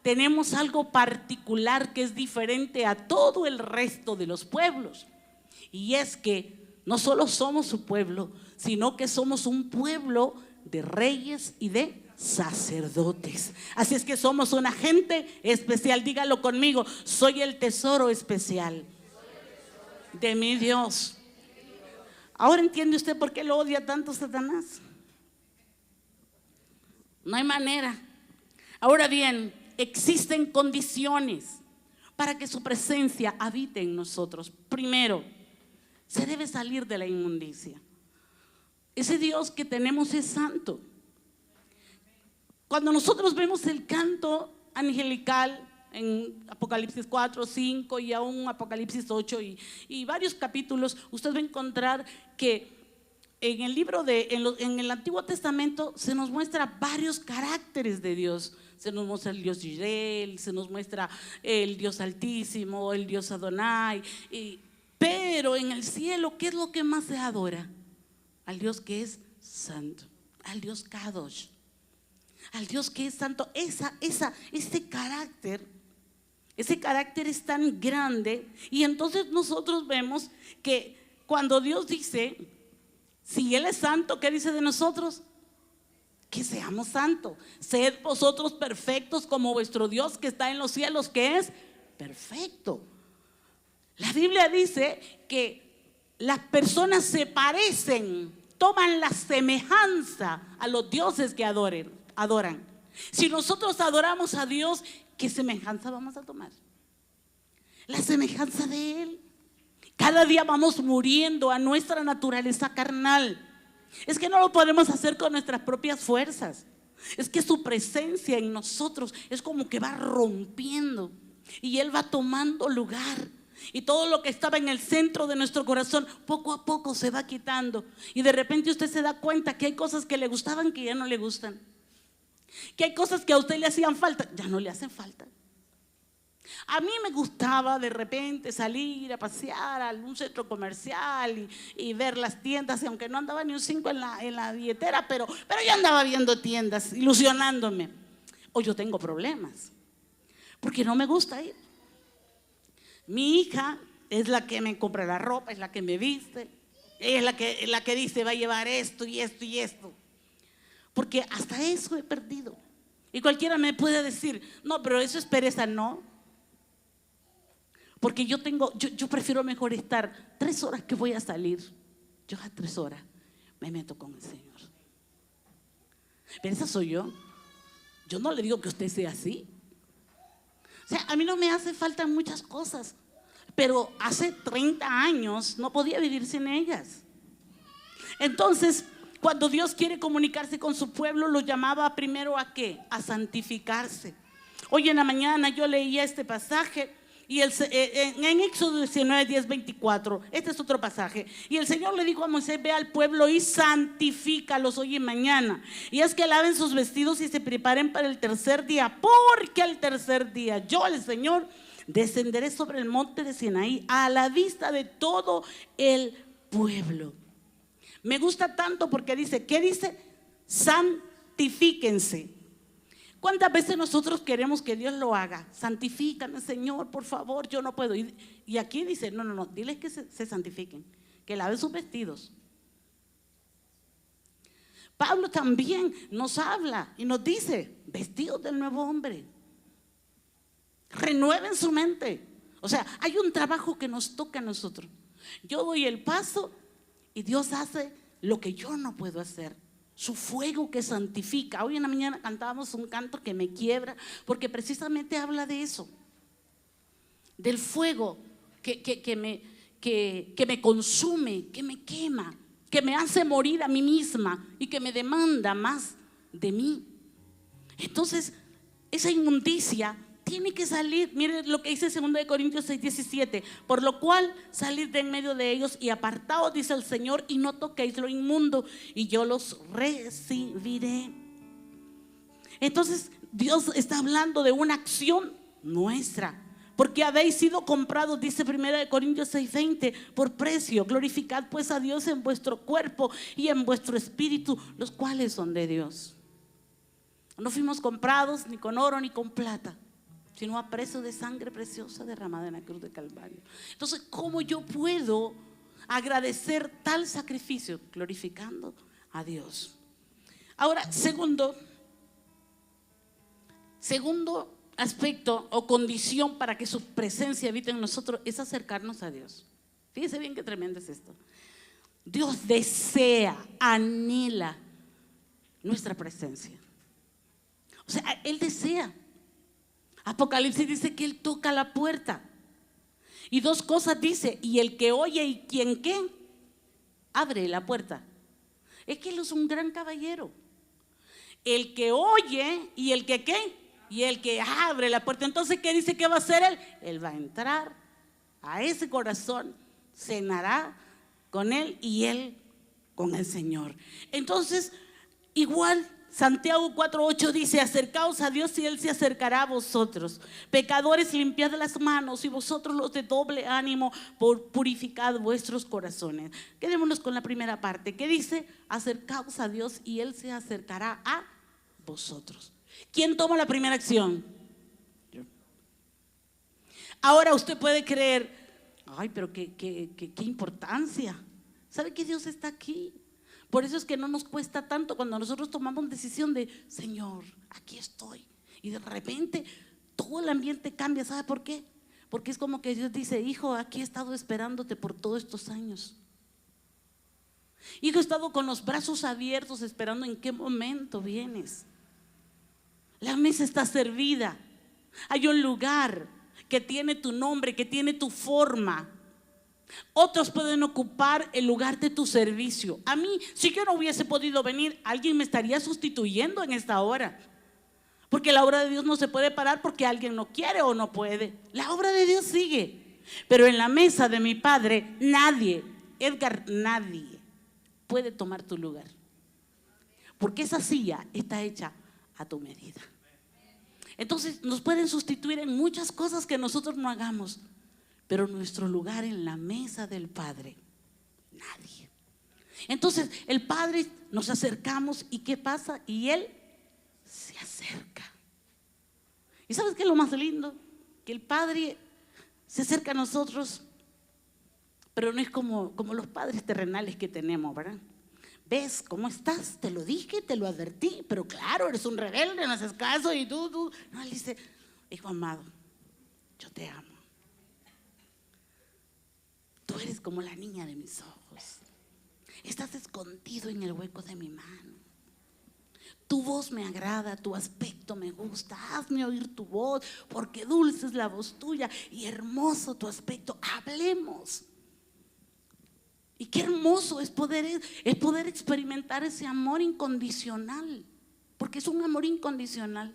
tenemos algo particular que es diferente a todo el resto de los pueblos. Y es que no solo somos su pueblo, sino que somos un pueblo de reyes y de sacerdotes. Así es que somos una gente especial. Dígalo conmigo: soy el tesoro especial de mi Dios. Ahora entiende usted por qué lo odia tanto Satanás. No hay manera. Ahora bien, existen condiciones para que su presencia habite en nosotros. Primero, se debe salir de la inmundicia. Ese Dios que tenemos es santo. Cuando nosotros vemos el canto angelical en Apocalipsis 4, 5 y aún Apocalipsis 8 y varios capítulos, usted va a encontrar que en el libro en el Antiguo Testamento se nos muestra varios caracteres de Dios. Se nos muestra el Dios Yireh, se nos muestra el Dios Altísimo, el Dios Adonai. Pero en el cielo, ¿qué es lo que más se adora? Al Dios que es santo, al Dios Kadosh, al Dios que es santo. Ese carácter es tan grande. Y entonces nosotros vemos que cuando Dios dice, si Él es santo, ¿qué dice de nosotros? Que seamos santos. Sed vosotros perfectos como vuestro Dios que está en los cielos, que es perfecto. La Biblia dice que las personas se parecen, toman la semejanza a los dioses que adoran. Si nosotros adoramos a Dios, ¿qué semejanza vamos a tomar? La semejanza de Él. Cada día vamos muriendo a nuestra naturaleza carnal. Es que no lo podemos hacer con nuestras propias fuerzas. Es que su presencia en nosotros es como que va rompiendo y Él va tomando lugar. Y todo lo que estaba en el centro de nuestro corazón poco a poco se va quitando. Y de repente usted se da cuenta que hay cosas que le gustaban que ya no le gustan. Que hay cosas que a usted le hacían falta, ya no le hacen falta. A mí me gustaba de repente salir a pasear a un centro comercial y ver las tiendas, y aunque no andaba ni un 5 en la billetera, pero yo andaba viendo tiendas, ilusionándome. Hoy yo tengo problemas, porque no me gusta ir. Mi hija es la que me compra la ropa, es la que me viste, ella es la que dice va a llevar esto y esto y esto. Porque hasta eso he perdido. Y cualquiera me puede decir, no, pero eso es pereza. No. Porque yo prefiero mejor estar 3 horas que voy a salir. Yo a 3 horas me meto con el Señor. Pero esa soy yo. Yo no le digo que usted sea así. O sea, a mí no me hace falta muchas cosas, pero hace 30 años no podía vivir sin ellas. Entonces, cuando Dios quiere comunicarse con su pueblo, lo llamaba primero ¿a qué? A santificarse. Hoy en la mañana yo leía este pasaje y en Éxodo 19, 10, 24, este es otro pasaje. Y el Señor le dijo a Moisés, ve al pueblo y santifícalos hoy y mañana. Y es que laven sus vestidos y se preparen para el tercer día, porque al tercer día yo, el Señor, descenderé sobre el monte de Sinaí a la vista de todo el pueblo. Me gusta tanto porque dice, ¿qué dice? Santifíquense. ¿Cuántas veces nosotros queremos que Dios lo haga? Santifícame, Señor, por favor, yo no puedo. Y aquí dice, no, diles que se santifiquen, que laven sus vestidos. Pablo también nos habla y nos dice, vestidos del nuevo hombre. Renueven su mente. O sea, hay un trabajo que nos toca a nosotros. Yo doy el paso y Dios hace lo que yo no puedo hacer. Su fuego que santifica. Hoy en la mañana cantábamos un canto que me quiebra, porque precisamente habla de eso, del fuego que me consume, que me quema, que me hace morir a mí misma y que me demanda más de mí. Entonces, esa inmundicia tiene que salir. Mire lo que dice 2 Corintios 6, 17. Por lo cual salid de en medio de ellos y apartaos, dice el Señor, y no toquéis lo inmundo, y yo los recibiré. Entonces Dios está hablando de una acción nuestra, porque habéis sido comprados, dice 1 Corintios 6, 20, por precio. Glorificad pues a Dios en vuestro cuerpo y en vuestro espíritu, los cuales son de Dios. No fuimos comprados ni con oro ni con plata, sino a precio de sangre preciosa derramada en la cruz de Calvario. Entonces, ¿cómo yo puedo agradecer tal sacrificio? Glorificando a Dios. Ahora, segundo aspecto o condición para que su presencia habite en nosotros es acercarnos a Dios. Fíjese bien qué tremendo es esto. Dios desea, anhela nuestra presencia. O sea, Él desea. Apocalipsis dice que Él toca la puerta. Y dos cosas dice, y el que oye y quien qué, abre la puerta. Es que Él es un gran caballero. El que oye y el que qué, y el que abre la puerta. Entonces, ¿qué dice que va a hacer Él? Él va a entrar a ese corazón, cenará con Él y Él con el Señor. Entonces, igual Santiago 4:8 dice: acercaos a Dios y Él se acercará a vosotros. Pecadores, limpiad las manos, y vosotros los de doble ánimo, purificad vuestros corazones. Quedémonos con la primera parte, que dice: acercaos a Dios y Él se acercará a vosotros. ¿Quién toma la primera acción? Yo. Ahora usted puede creer: ay, pero qué importancia. ¿Sabe que Dios está aquí? Por eso es que no nos cuesta tanto cuando nosotros tomamos decisión de: Señor, aquí estoy. Y de repente todo el ambiente cambia. ¿Sabe por qué? Porque es como que Dios dice: hijo, aquí he estado esperándote por todos estos años. Hijo, he estado con los brazos abiertos esperando en qué momento vienes. La mesa está servida. Hay un lugar que tiene tu nombre, que tiene tu forma. Otros pueden ocupar el lugar de tu servicio. A mí, si yo no hubiese podido venir, alguien me estaría sustituyendo en esta hora. Porque la obra de Dios no se puede parar porque alguien no quiere o no puede. La obra de Dios sigue. Pero en la mesa de mi Padre, nadie, Edgar, nadie puede tomar tu lugar. Porque esa silla está hecha a tu medida. Entonces nos pueden sustituir en muchas cosas que nosotros no hagamos, pero nuestro lugar en la mesa del Padre, nadie. Entonces el Padre, nos acercamos, y ¿qué pasa? Y Él se acerca. ¿Y sabes qué es lo más lindo? Que el Padre se acerca a nosotros, pero no es como los padres terrenales que tenemos, ¿verdad? ¿Ves cómo estás? Te lo dije, te lo advertí, pero claro, eres un rebelde, no haces caso y tú. No, Él dice: hijo amado, yo te amo. Tú eres como la niña de mis ojos. Estás escondido en el hueco de mi mano. Tu voz me agrada, tu aspecto me gusta. Hazme oír tu voz, porque dulce es la voz tuya y hermoso tu aspecto. Hablemos. Y qué hermoso es poder experimentar ese amor incondicional, porque es un amor incondicional.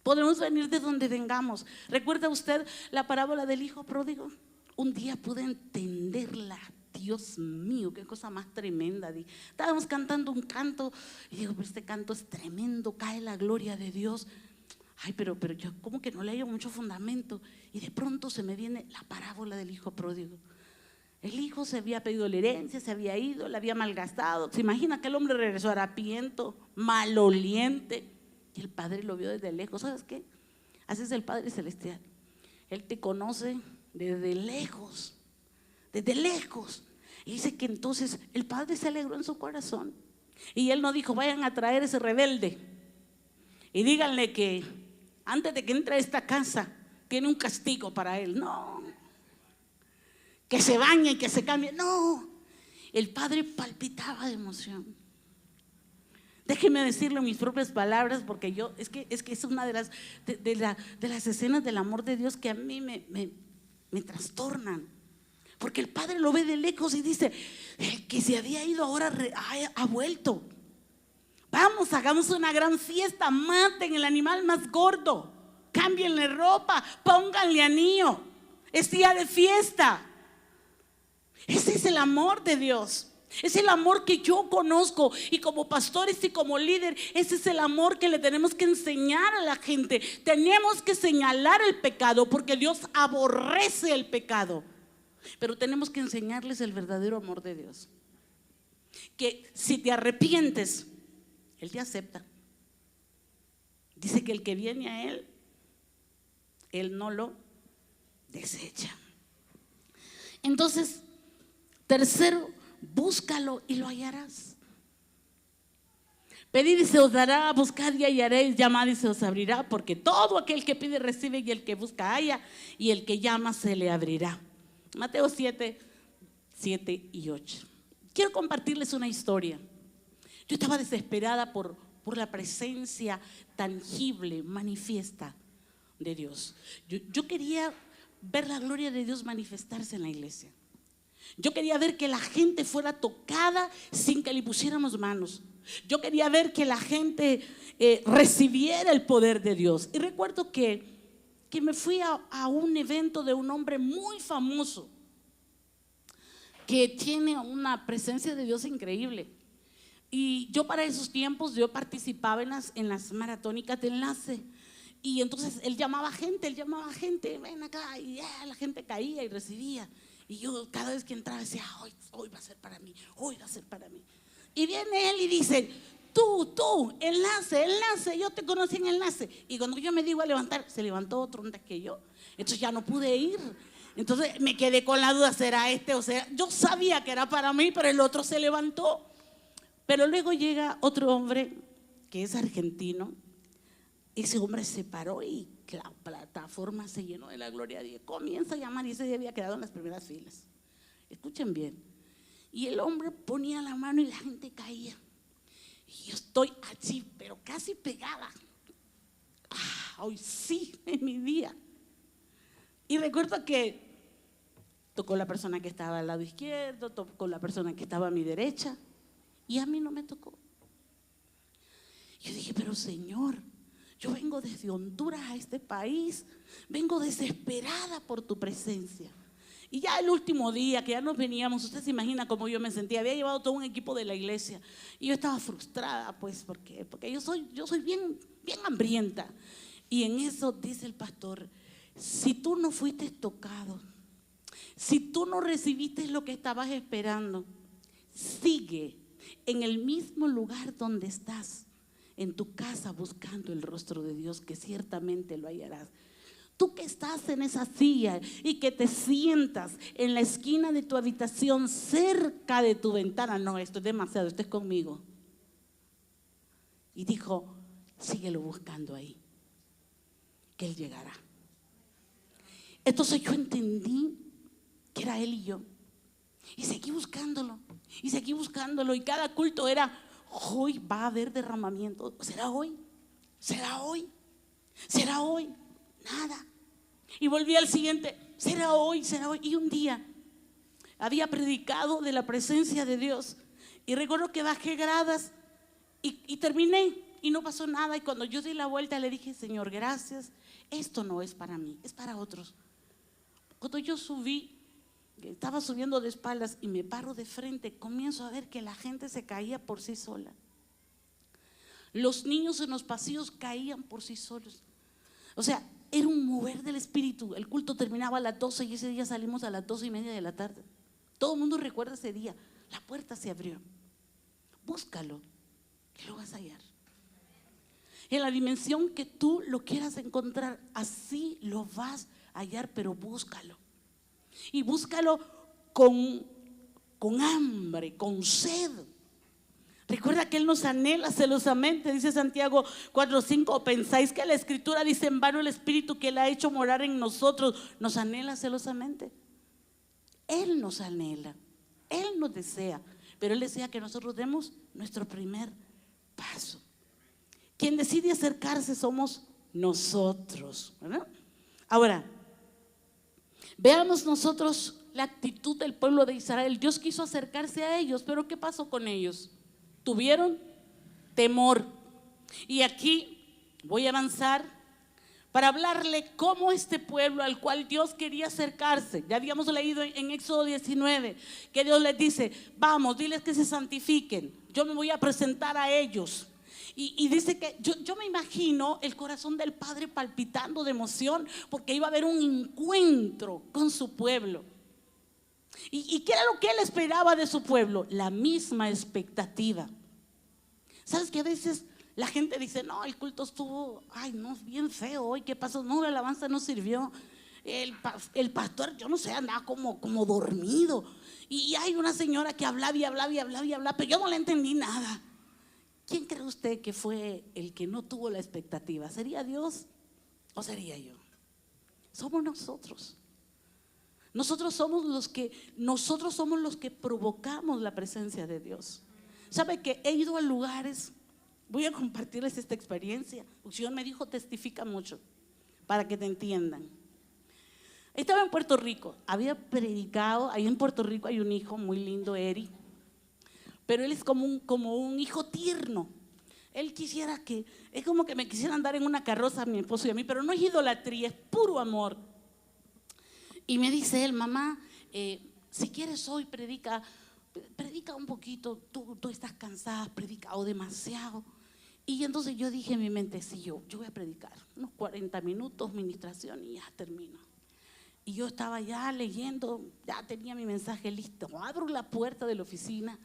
Podemos venir de donde vengamos. ¿Recuerda usted la parábola del hijo pródigo? Un día pude entenderla. Dios mío, qué cosa más tremenda. Estábamos cantando un canto y digo: pero este canto es tremendo, cae la gloria de Dios. Ay, pero yo como que no le hallo mucho fundamento. Y de pronto se me viene la parábola del hijo pródigo. El hijo se había pedido la herencia, se había ido, la había malgastado. ¿Se imagina que el hombre regresó harapiento, maloliente? Y el padre lo vio desde lejos. ¿Sabes qué? Así es el Padre Celestial. Él te conoce desde lejos, desde lejos. Y dice que entonces el padre se alegró en su corazón. Y él no dijo: vayan a traer ese rebelde y díganle que antes de que entre a esta casa tiene un castigo para él. No, que se bañe y que se cambie. No, el padre palpitaba de emoción. Déjeme decirlo en mis propias palabras, porque es que es una de las escenas del amor de Dios que a mí me trastornan. Porque el padre lo ve de lejos y dice: el que se había ido ahora ha vuelto. Vamos, hagamos una gran fiesta. Maten el animal más gordo, cámbienle ropa, pónganle anillo. Es día de fiesta. Ese es el amor de Dios. Es el amor que yo conozco, y como pastores y como líder, ese es el amor que le tenemos que enseñar a la gente. Tenemos que señalar el pecado, porque Dios aborrece el pecado, pero tenemos que enseñarles el verdadero amor de Dios, que si te arrepientes, Él te acepta. Dice que el que viene a Él, Él no lo desecha. Entonces, tercero, búscalo y lo hallarás. Pedid y se os dará, buscad y hallaréis, llamad y se os abrirá, porque todo aquel que pide recibe, y el que busca halla, y el que llama se le abrirá. Mateo 7, 7 y 8. Quiero compartirles una historia. Yo estaba desesperada por por la presencia tangible, manifiesta de Dios. Yo quería ver la gloria de Dios manifestarse en la iglesia. Yo quería ver que la gente fuera tocada sin que le pusiéramos manos. Yo quería ver que la gente recibiera el poder de Dios. Y recuerdo que me fui a un evento de un hombre muy famoso que tiene una presencia de Dios increíble. Y yo para esos tiempos yo participaba en las maratónicas de enlace. Y entonces él llamaba gente, ven acá, y la gente caía y recibía. Y yo cada vez que entraba decía, hoy va a ser para mí, hoy va a ser para mí. Y viene él y dice, tú, enlace, yo te conocí en enlace. Y cuando yo me digo a levantar, se levantó otro antes que yo. Entonces ya no pude ir. Entonces me quedé con la duda, ¿será este o sea? Yo sabía que era para mí, pero el otro se levantó. Pero luego llega otro hombre que es argentino. Ese hombre se paró y la plataforma se llenó de la gloria de Dios. Comienza a llamar y ese día había quedado en las primeras filas. Escuchen bien. Y el hombre ponía la mano y la gente caía. Y yo estoy allí, pero casi pegada. Hoy sí es mi día. Y recuerdo que tocó la persona que estaba al lado izquierdo, tocó la persona que estaba a mi derecha, y a mí no me tocó. Yo dije, pero Señor, yo vengo desde Honduras a este país, vengo desesperada por tu presencia. Y ya el último día que ya nos veníamos, usted se imagina cómo yo me sentía. Había llevado todo un equipo de la iglesia y yo estaba frustrada, pues, porque yo soy bien hambrienta. Y en eso dice el pastor, si tú no fuiste tocado, si tú no recibiste lo que estabas esperando, sigue en el mismo lugar donde estás, en tu casa, buscando el rostro de Dios, que ciertamente lo hallarás. Tú que estás en esa silla y que te sientas en la esquina de tu habitación, cerca de tu ventana, no, esto es demasiado, esto es conmigo. Y dijo, síguelo buscando ahí, que Él llegará. Entonces yo entendí que era Él y yo. Y seguí buscándolo, y cada culto era, hoy va a haber derramamiento. ¿Será hoy? ¿Será hoy? ¿Será hoy? Nada. Y volví al siguiente, será hoy. Y un día había predicado de la presencia de Dios. Y recuerdo que bajé gradas y terminé y no pasó nada. Y cuando yo di la vuelta le dije, Señor, gracias. Esto no es para mí, es para otros. Cuando yo subí, estaba subiendo de espaldas y me paro de frente, comienzo a ver que la gente se caía por sí sola. Los niños en los pasillos caían por sí solos. O sea, era un mover del espíritu. El culto terminaba a las 12 y ese día salimos a las 12:30 de la tarde. Todo el mundo recuerda ese día. La puerta se abrió. Búscalo, que lo vas a hallar. En la dimensión que tú lo quieras encontrar, así lo vas a hallar, pero búscalo. Y búscalo con hambre, con sed. Recuerda que Él nos anhela celosamente, dice Santiago 4:5. ¿Pensáis que la Escritura dice en vano el Espíritu que Él ha hecho morar en nosotros nos anhela celosamente? Él nos anhela, Él nos desea, pero Él desea que nosotros demos nuestro primer paso. Quien decide acercarse somos nosotros, ¿verdad? Ahora, veamos nosotros la actitud del pueblo de Israel. Dios quiso acercarse a ellos, pero ¿qué pasó con ellos? Tuvieron temor. Y aquí voy a avanzar para hablarle cómo este pueblo al cual Dios quería acercarse. Ya habíamos leído en Éxodo 19 que Dios les dice, vamos, diles que se santifiquen, yo me voy a presentar a ellos. Y dice que yo me imagino el corazón del Padre palpitando de emoción porque iba a haber un encuentro con su pueblo. ¿Y qué era lo que Él esperaba de su pueblo? La misma expectativa. ¿Sabes que a veces la gente dice, no, el culto estuvo, ay no, bien feo hoy, ¿qué pasó? No, la alabanza no sirvió. El pastor, yo no sé, andaba como dormido. Y hay una señora que hablaba y hablaba, pero yo no le entendí nada. ¿Quién cree usted que fue el que no tuvo la expectativa? ¿Sería Dios o sería yo? Somos nosotros. Nosotros somos los que provocamos la presencia de Dios. ¿Sabe que he ido a lugares Voy a compartirles esta experiencia. El Señor me dijo, testifica mucho, para que te entiendan. Estaba en Puerto Rico, había predicado. Ahí en Puerto Rico hay un hijo muy lindo, Eri, pero él es como un hijo tierno. Él quisiera es como que me quisiera andar en una carroza a mi esposo y a mí, pero no es idolatría, es puro amor. Y me dice él, mamá, si quieres hoy predica un poquito, tú estás cansada, has predicado demasiado. Y entonces yo dije en mi mente, sí, yo voy a predicar unos 40 minutos, ministración y ya termino. Y yo estaba ya leyendo, ya tenía mi mensaje listo. Abro la puerta de la oficina,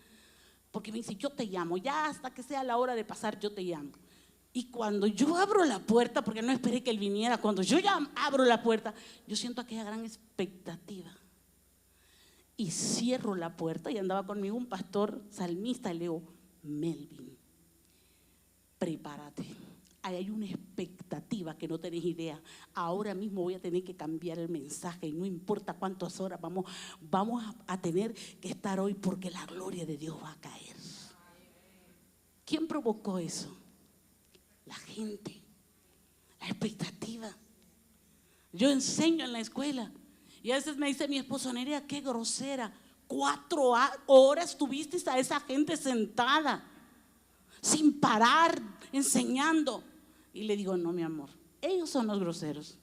porque me dice, yo te llamo, ya hasta que sea la hora de pasar, yo te llamo. Y cuando yo abro la puerta, porque no esperé que él viniera, cuando yo ya abro la puerta, yo siento aquella gran expectativa. Y cierro la puerta y andaba conmigo un pastor salmista y le digo, Melvin, prepárate. Ahí hay una expectativa que no tenés idea. Ahora mismo voy a tener que cambiar el mensaje y no importa cuántas horas vamos a tener que estar hoy, porque la gloria de Dios va a caer. ¿Quién provocó eso? La gente, la expectativa. Yo enseño en la escuela y a veces me dice mi esposo, Nerea, qué grosera, 4 horas tuviste a esa gente sentada sin parar enseñando. Y le digo, no, mi amor, ellos son los groseros,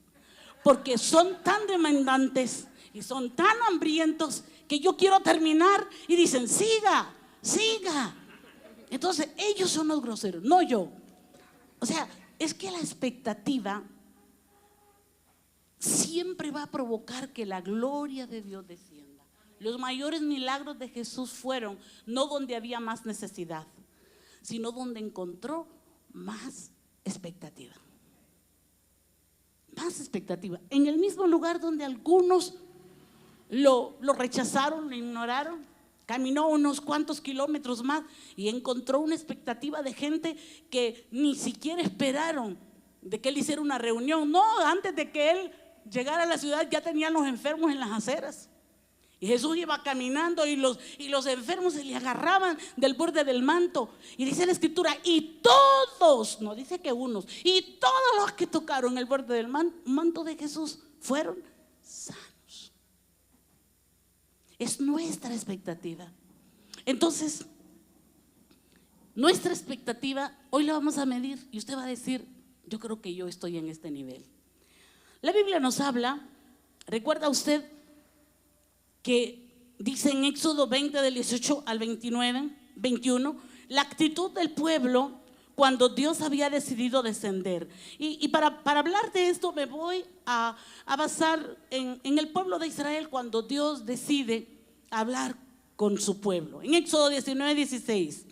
porque son tan demandantes y son tan hambrientos que yo quiero terminar y dicen, siga. Entonces ellos son los groseros, no yo. O sea, es que la expectativa siempre va a provocar que la gloria de Dios descienda. Los mayores milagros de Jesús fueron no donde había más necesidad, sino donde encontró más expectativa. Más expectativa. En el mismo lugar donde algunos lo rechazaron, lo ignoraron, caminó unos cuantos kilómetros más y encontró una expectativa de gente que ni siquiera esperaron de que él hiciera una reunión. No, antes de que él llegara a la ciudad ya tenían los enfermos en las aceras. Y Jesús iba caminando y los enfermos se le agarraban del borde del manto. Y dice la escritura, y todos, no dice que unos, y todos los que tocaron el borde del manto de Jesús fueron sanos. Es nuestra expectativa. Entonces, nuestra expectativa hoy la vamos a medir y usted va a decir, yo creo que yo estoy en este nivel. La Biblia nos habla, ¿recuerda usted que dice en Éxodo 20 del 18 al 21, la actitud del pueblo cuando Dios había decidido descender? Y para hablar de esto me voy a basar en el pueblo de Israel cuando Dios decide hablar con su pueblo. En Éxodo 19, 16.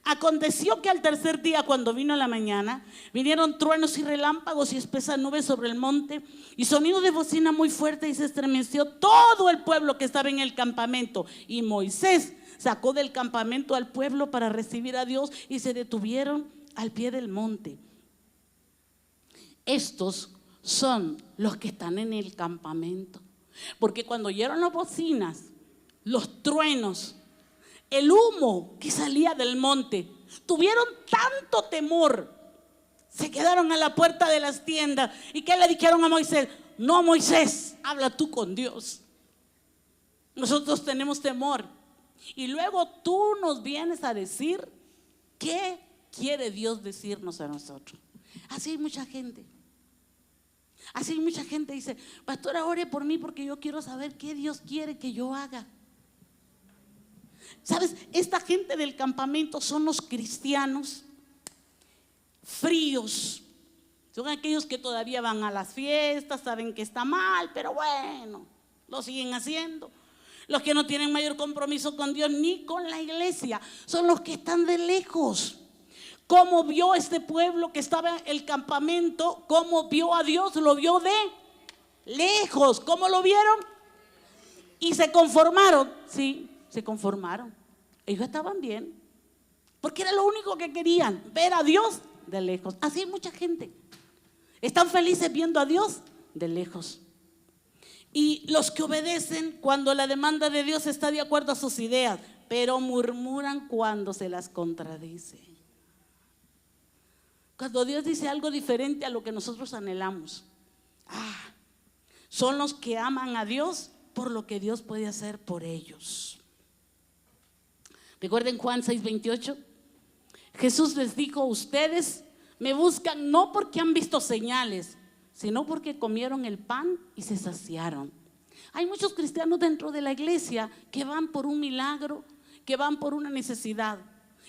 Aconteció que al tercer día, cuando vino la mañana, vinieron truenos y relámpagos y espesas nubes sobre el monte y sonido de bocina muy fuerte, y se estremeció todo el pueblo que estaba en el campamento. Y Moisés sacó del campamento al pueblo para recibir a Dios, y se detuvieron al pie del monte. Estos son los que están en el campamento, porque cuando oyeron las bocinas, los truenos, el humo que salía del monte, tuvieron tanto temor, se quedaron a la puerta de las tiendas. ¿Y qué le dijeron a Moisés? No, Moisés, habla tú con Dios, nosotros tenemos temor. Y luego tú nos vienes a decir qué quiere Dios decirnos a nosotros. Así hay mucha gente. Así hay mucha gente dice, pastora, ore por mí porque yo quiero saber qué Dios quiere que yo haga. ¿Sabes? Esta gente del campamento son los cristianos fríos. Son aquellos que todavía van a las fiestas, saben que está mal, pero bueno, lo siguen haciendo. Los que no tienen mayor compromiso con Dios ni con la iglesia son los que están de lejos. ¿Cómo vio este pueblo que estaba en el campamento? ¿Cómo vio a Dios? Lo vio de lejos. ¿Cómo lo vieron? Y se conformaron. Sí, se conformaron. Ellos estaban bien, porque era lo único que querían, ver a Dios de lejos. Así hay mucha gente. Están felices viendo a Dios de lejos. Y los que obedecen cuando la demanda de Dios está de acuerdo a sus ideas, pero murmuran cuando se las contradice. Cuando Dios dice algo diferente a lo que nosotros anhelamos. Son los que aman a Dios por lo que Dios puede hacer por ellos. Recuerden Juan 6:28. Jesús les dijo: ustedes me buscan no porque han visto señales, sino porque comieron el pan y se saciaron. Hay muchos cristianos dentro de la iglesia que van por un milagro, que van por una necesidad.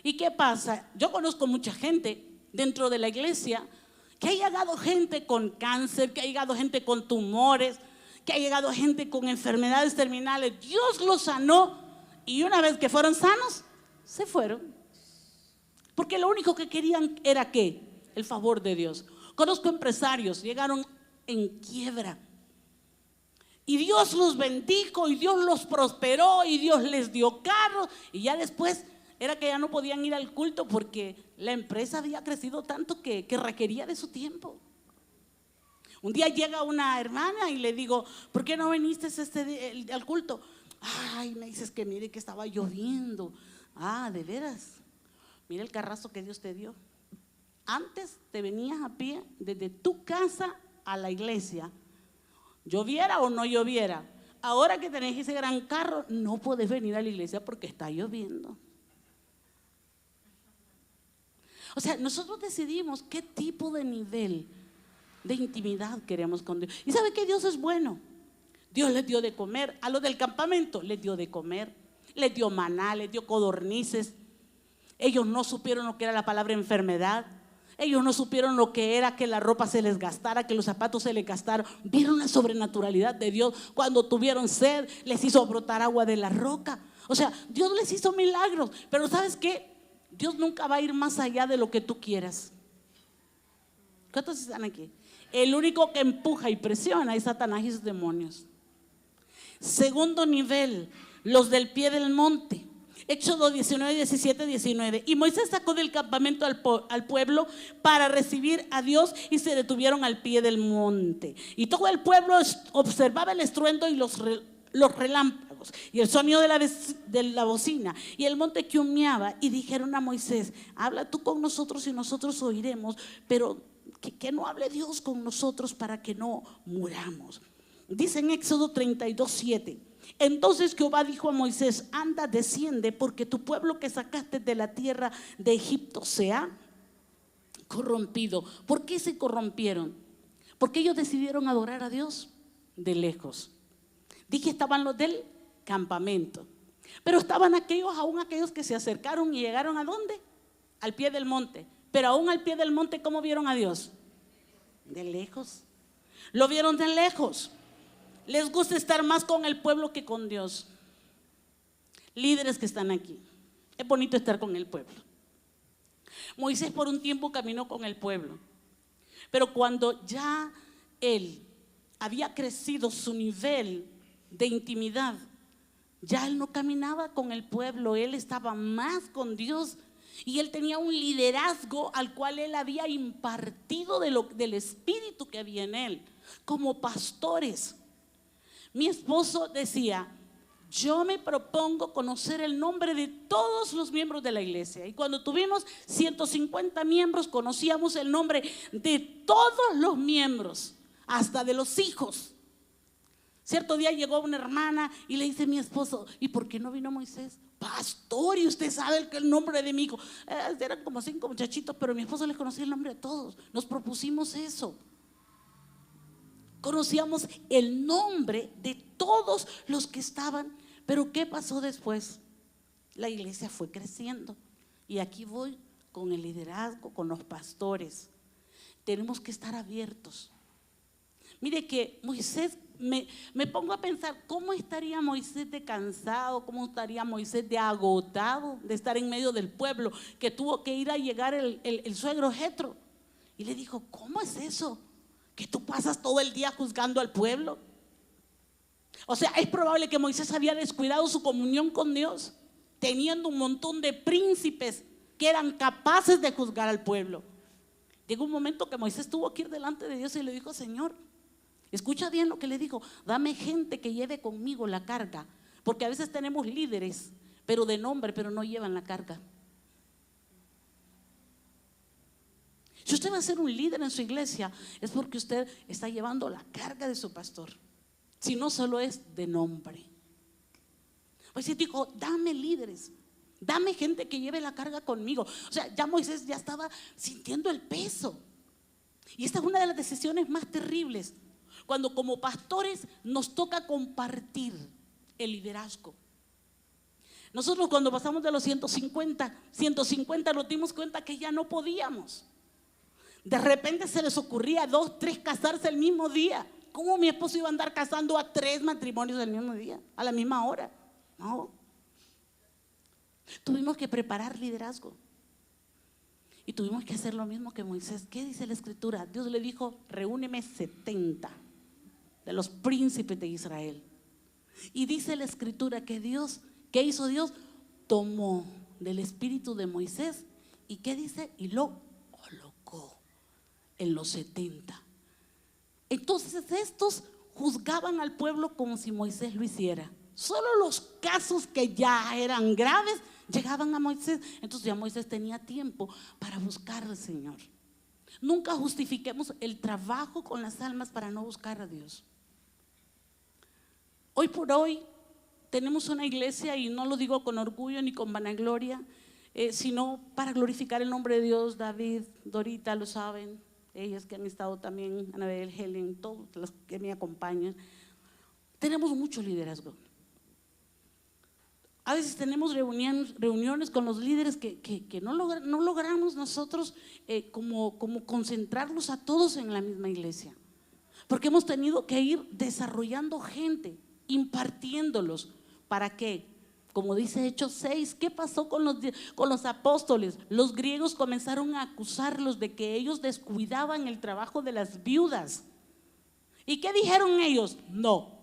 ¿Y qué pasa? Yo conozco mucha gente dentro de la iglesia que ha llegado gente con cáncer, que ha llegado gente con tumores, que ha llegado gente con enfermedades terminales. Dios los sanó y una vez que fueron sanos, se fueron. Porque lo único que querían era ¿qué? El favor de Dios. Conozco empresarios, llegaron en quiebra y Dios los bendijo y Dios los prosperó y Dios les dio carros, y ya después era que ya no podían ir al culto porque la empresa había crecido tanto que requería de su tiempo. Un día llega una hermana y le digo: ¿por qué no viniste al culto? Ay, me dices que mire que estaba lloviendo. ¿De veras? Mira el carrazo que Dios te dio. Antes te venías a pie desde tu casa a la iglesia, lloviera o no lloviera. Ahora que tenés ese gran carro, no podés venir a la iglesia porque está lloviendo. O sea, nosotros decidimos qué tipo de nivel de intimidad queremos con Dios. Y ¿sabe que Dios es bueno? Dios les dio de comer. A los del campamento les dio de comer, les dio maná, les dio codornices. Ellos no supieron lo que era la palabra enfermedad. Ellos no supieron lo que era que la ropa se les gastara, que los zapatos se les gastaron. Vieron la sobrenaturalidad de Dios. Cuando tuvieron sed, les hizo brotar agua de la roca. O sea, Dios les hizo milagros. Pero ¿sabes qué? Dios nunca va a ir más allá de lo que tú quieras. ¿Cuántos están aquí? El único que empuja y presiona es Satanás y sus demonios. Segundo nivel, los del pie del monte. Éxodo 19, 17, 19. Y Moisés sacó del campamento al pueblo para recibir a Dios, y se detuvieron al pie del monte. Y todo el pueblo observaba el estruendo y los relámpagos y el sonido de la bocina y el monte que humeaba. Y dijeron a Moisés: habla tú con nosotros y nosotros oiremos, pero que no hable Dios con nosotros para que no muramos. Dice en Éxodo 32, 7. Entonces Jehová dijo a Moisés: anda, desciende, porque tu pueblo que sacaste de la tierra de Egipto se ha corrompido. ¿Por qué se corrompieron? Porque ellos decidieron adorar a Dios de lejos. Dije, estaban los del campamento, pero estaban aún aquellos que se acercaron y llegaron ¿a dónde? Al pie del monte. Pero aún al pie del monte, ¿cómo vieron a Dios? De lejos. Lo vieron de lejos. Les gusta estar más con el pueblo que con Dios. Líderes que están aquí, es bonito estar con el pueblo. Moisés por un tiempo caminó con el pueblo, pero cuando ya él había crecido su nivel de intimidad, ya él no caminaba con el pueblo, él estaba más con Dios. Y él tenía un liderazgo al cual él había impartido del espíritu que había en él, como pastores. Mi esposo decía: yo me propongo conocer el nombre de todos los miembros de la iglesia. Y cuando tuvimos 150 miembros, conocíamos el nombre de todos los miembros, hasta de los hijos. Cierto día llegó una hermana y le dice a mi esposo: ¿y por qué no vino Moisés? Pastor, ¿y usted sabe el nombre de mi hijo? Eran como 5 muchachitos, pero mi esposo les conocía el nombre de todos. Nos propusimos eso. Conocíamos el nombre de todos los que estaban. Pero ¿qué pasó después? La iglesia fue creciendo. Y aquí voy con el liderazgo, con los pastores. Tenemos que estar abiertos. Mire que Moisés, me pongo a pensar, ¿cómo estaría Moisés de cansado? ¿Cómo estaría Moisés de agotado de estar en medio del pueblo? Que tuvo que ir a llegar el suegro Jetro. Y le dijo: ¿cómo es eso? ¿Que tú pasas todo el día juzgando al pueblo? O sea, es probable que Moisés había descuidado su comunión con Dios, teniendo un montón de príncipes que eran capaces de juzgar al pueblo. Llegó un momento que Moisés tuvo que ir delante de Dios y le dijo: Señor, escucha bien lo que le dijo, dame gente que lleve conmigo la carga. Porque a veces tenemos líderes, pero de nombre, pero no llevan la carga. Si usted va a ser un líder en su iglesia, es porque usted está llevando la carga de su pastor. Si no, solo es de nombre. Pues si dijo, dame líderes, dame gente que lleve la carga conmigo. O sea, ya Moisés ya estaba sintiendo el peso. Y esta es una de las decisiones más terribles, cuando como pastores nos toca compartir el liderazgo. Nosotros cuando pasamos de los 150 nos dimos cuenta que ya no podíamos. De repente se les ocurría a 2, 3 casarse el mismo día. ¿Cómo mi esposo iba a andar casando a 3 matrimonios el mismo día, a la misma hora? No. Tuvimos que preparar liderazgo. Y tuvimos que hacer lo mismo que Moisés. ¿Qué dice la escritura? Dios le dijo, reúneme 70 de los príncipes de Israel. Y dice la escritura que Dios, ¿qué hizo Dios? Tomó del espíritu de Moisés. ¿Y qué dice? Y lo colocó en los 70. Entonces estos juzgaban al pueblo como si Moisés lo hiciera. Solo los casos que ya eran graves llegaban a Moisés. Entonces ya Moisés tenía tiempo para buscar al Señor. Nunca justifiquemos el trabajo con las almas para no buscar a Dios. Hoy por hoy tenemos una iglesia, y no lo digo con orgullo ni con vanagloria, sino para glorificar el nombre de Dios. David, Dorita lo saben, ellas que han estado también, Anabel, Helen, todos los que me acompañan. Tenemos mucho liderazgo. A veces tenemos reuniones con los líderes que no logramos nosotros como concentrarlos a todos en la misma iglesia, porque hemos tenido que ir desarrollando gente, impartiéndolos. ¿Para qué? Como dice Hechos 6, ¿qué pasó con los apóstoles? Los griegos comenzaron a acusarlos de que ellos descuidaban el trabajo de las viudas. ¿Y qué dijeron ellos? No,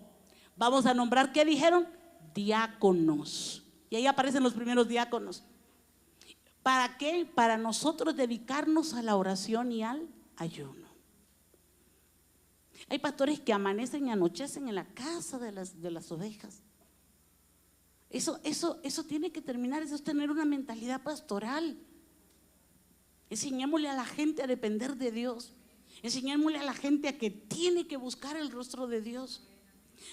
vamos a nombrar, ¿qué dijeron? Diáconos. Y ahí aparecen los primeros diáconos. ¿Para qué? Para nosotros dedicarnos a la oración y al ayuno. Hay pastores que amanecen y anochecen en la casa de las ovejas. Eso tiene que terminar. Eso es tener una mentalidad pastoral. Enseñémosle a la gente a depender de Dios. Enseñémosle a la gente a que tiene que buscar el rostro de Dios.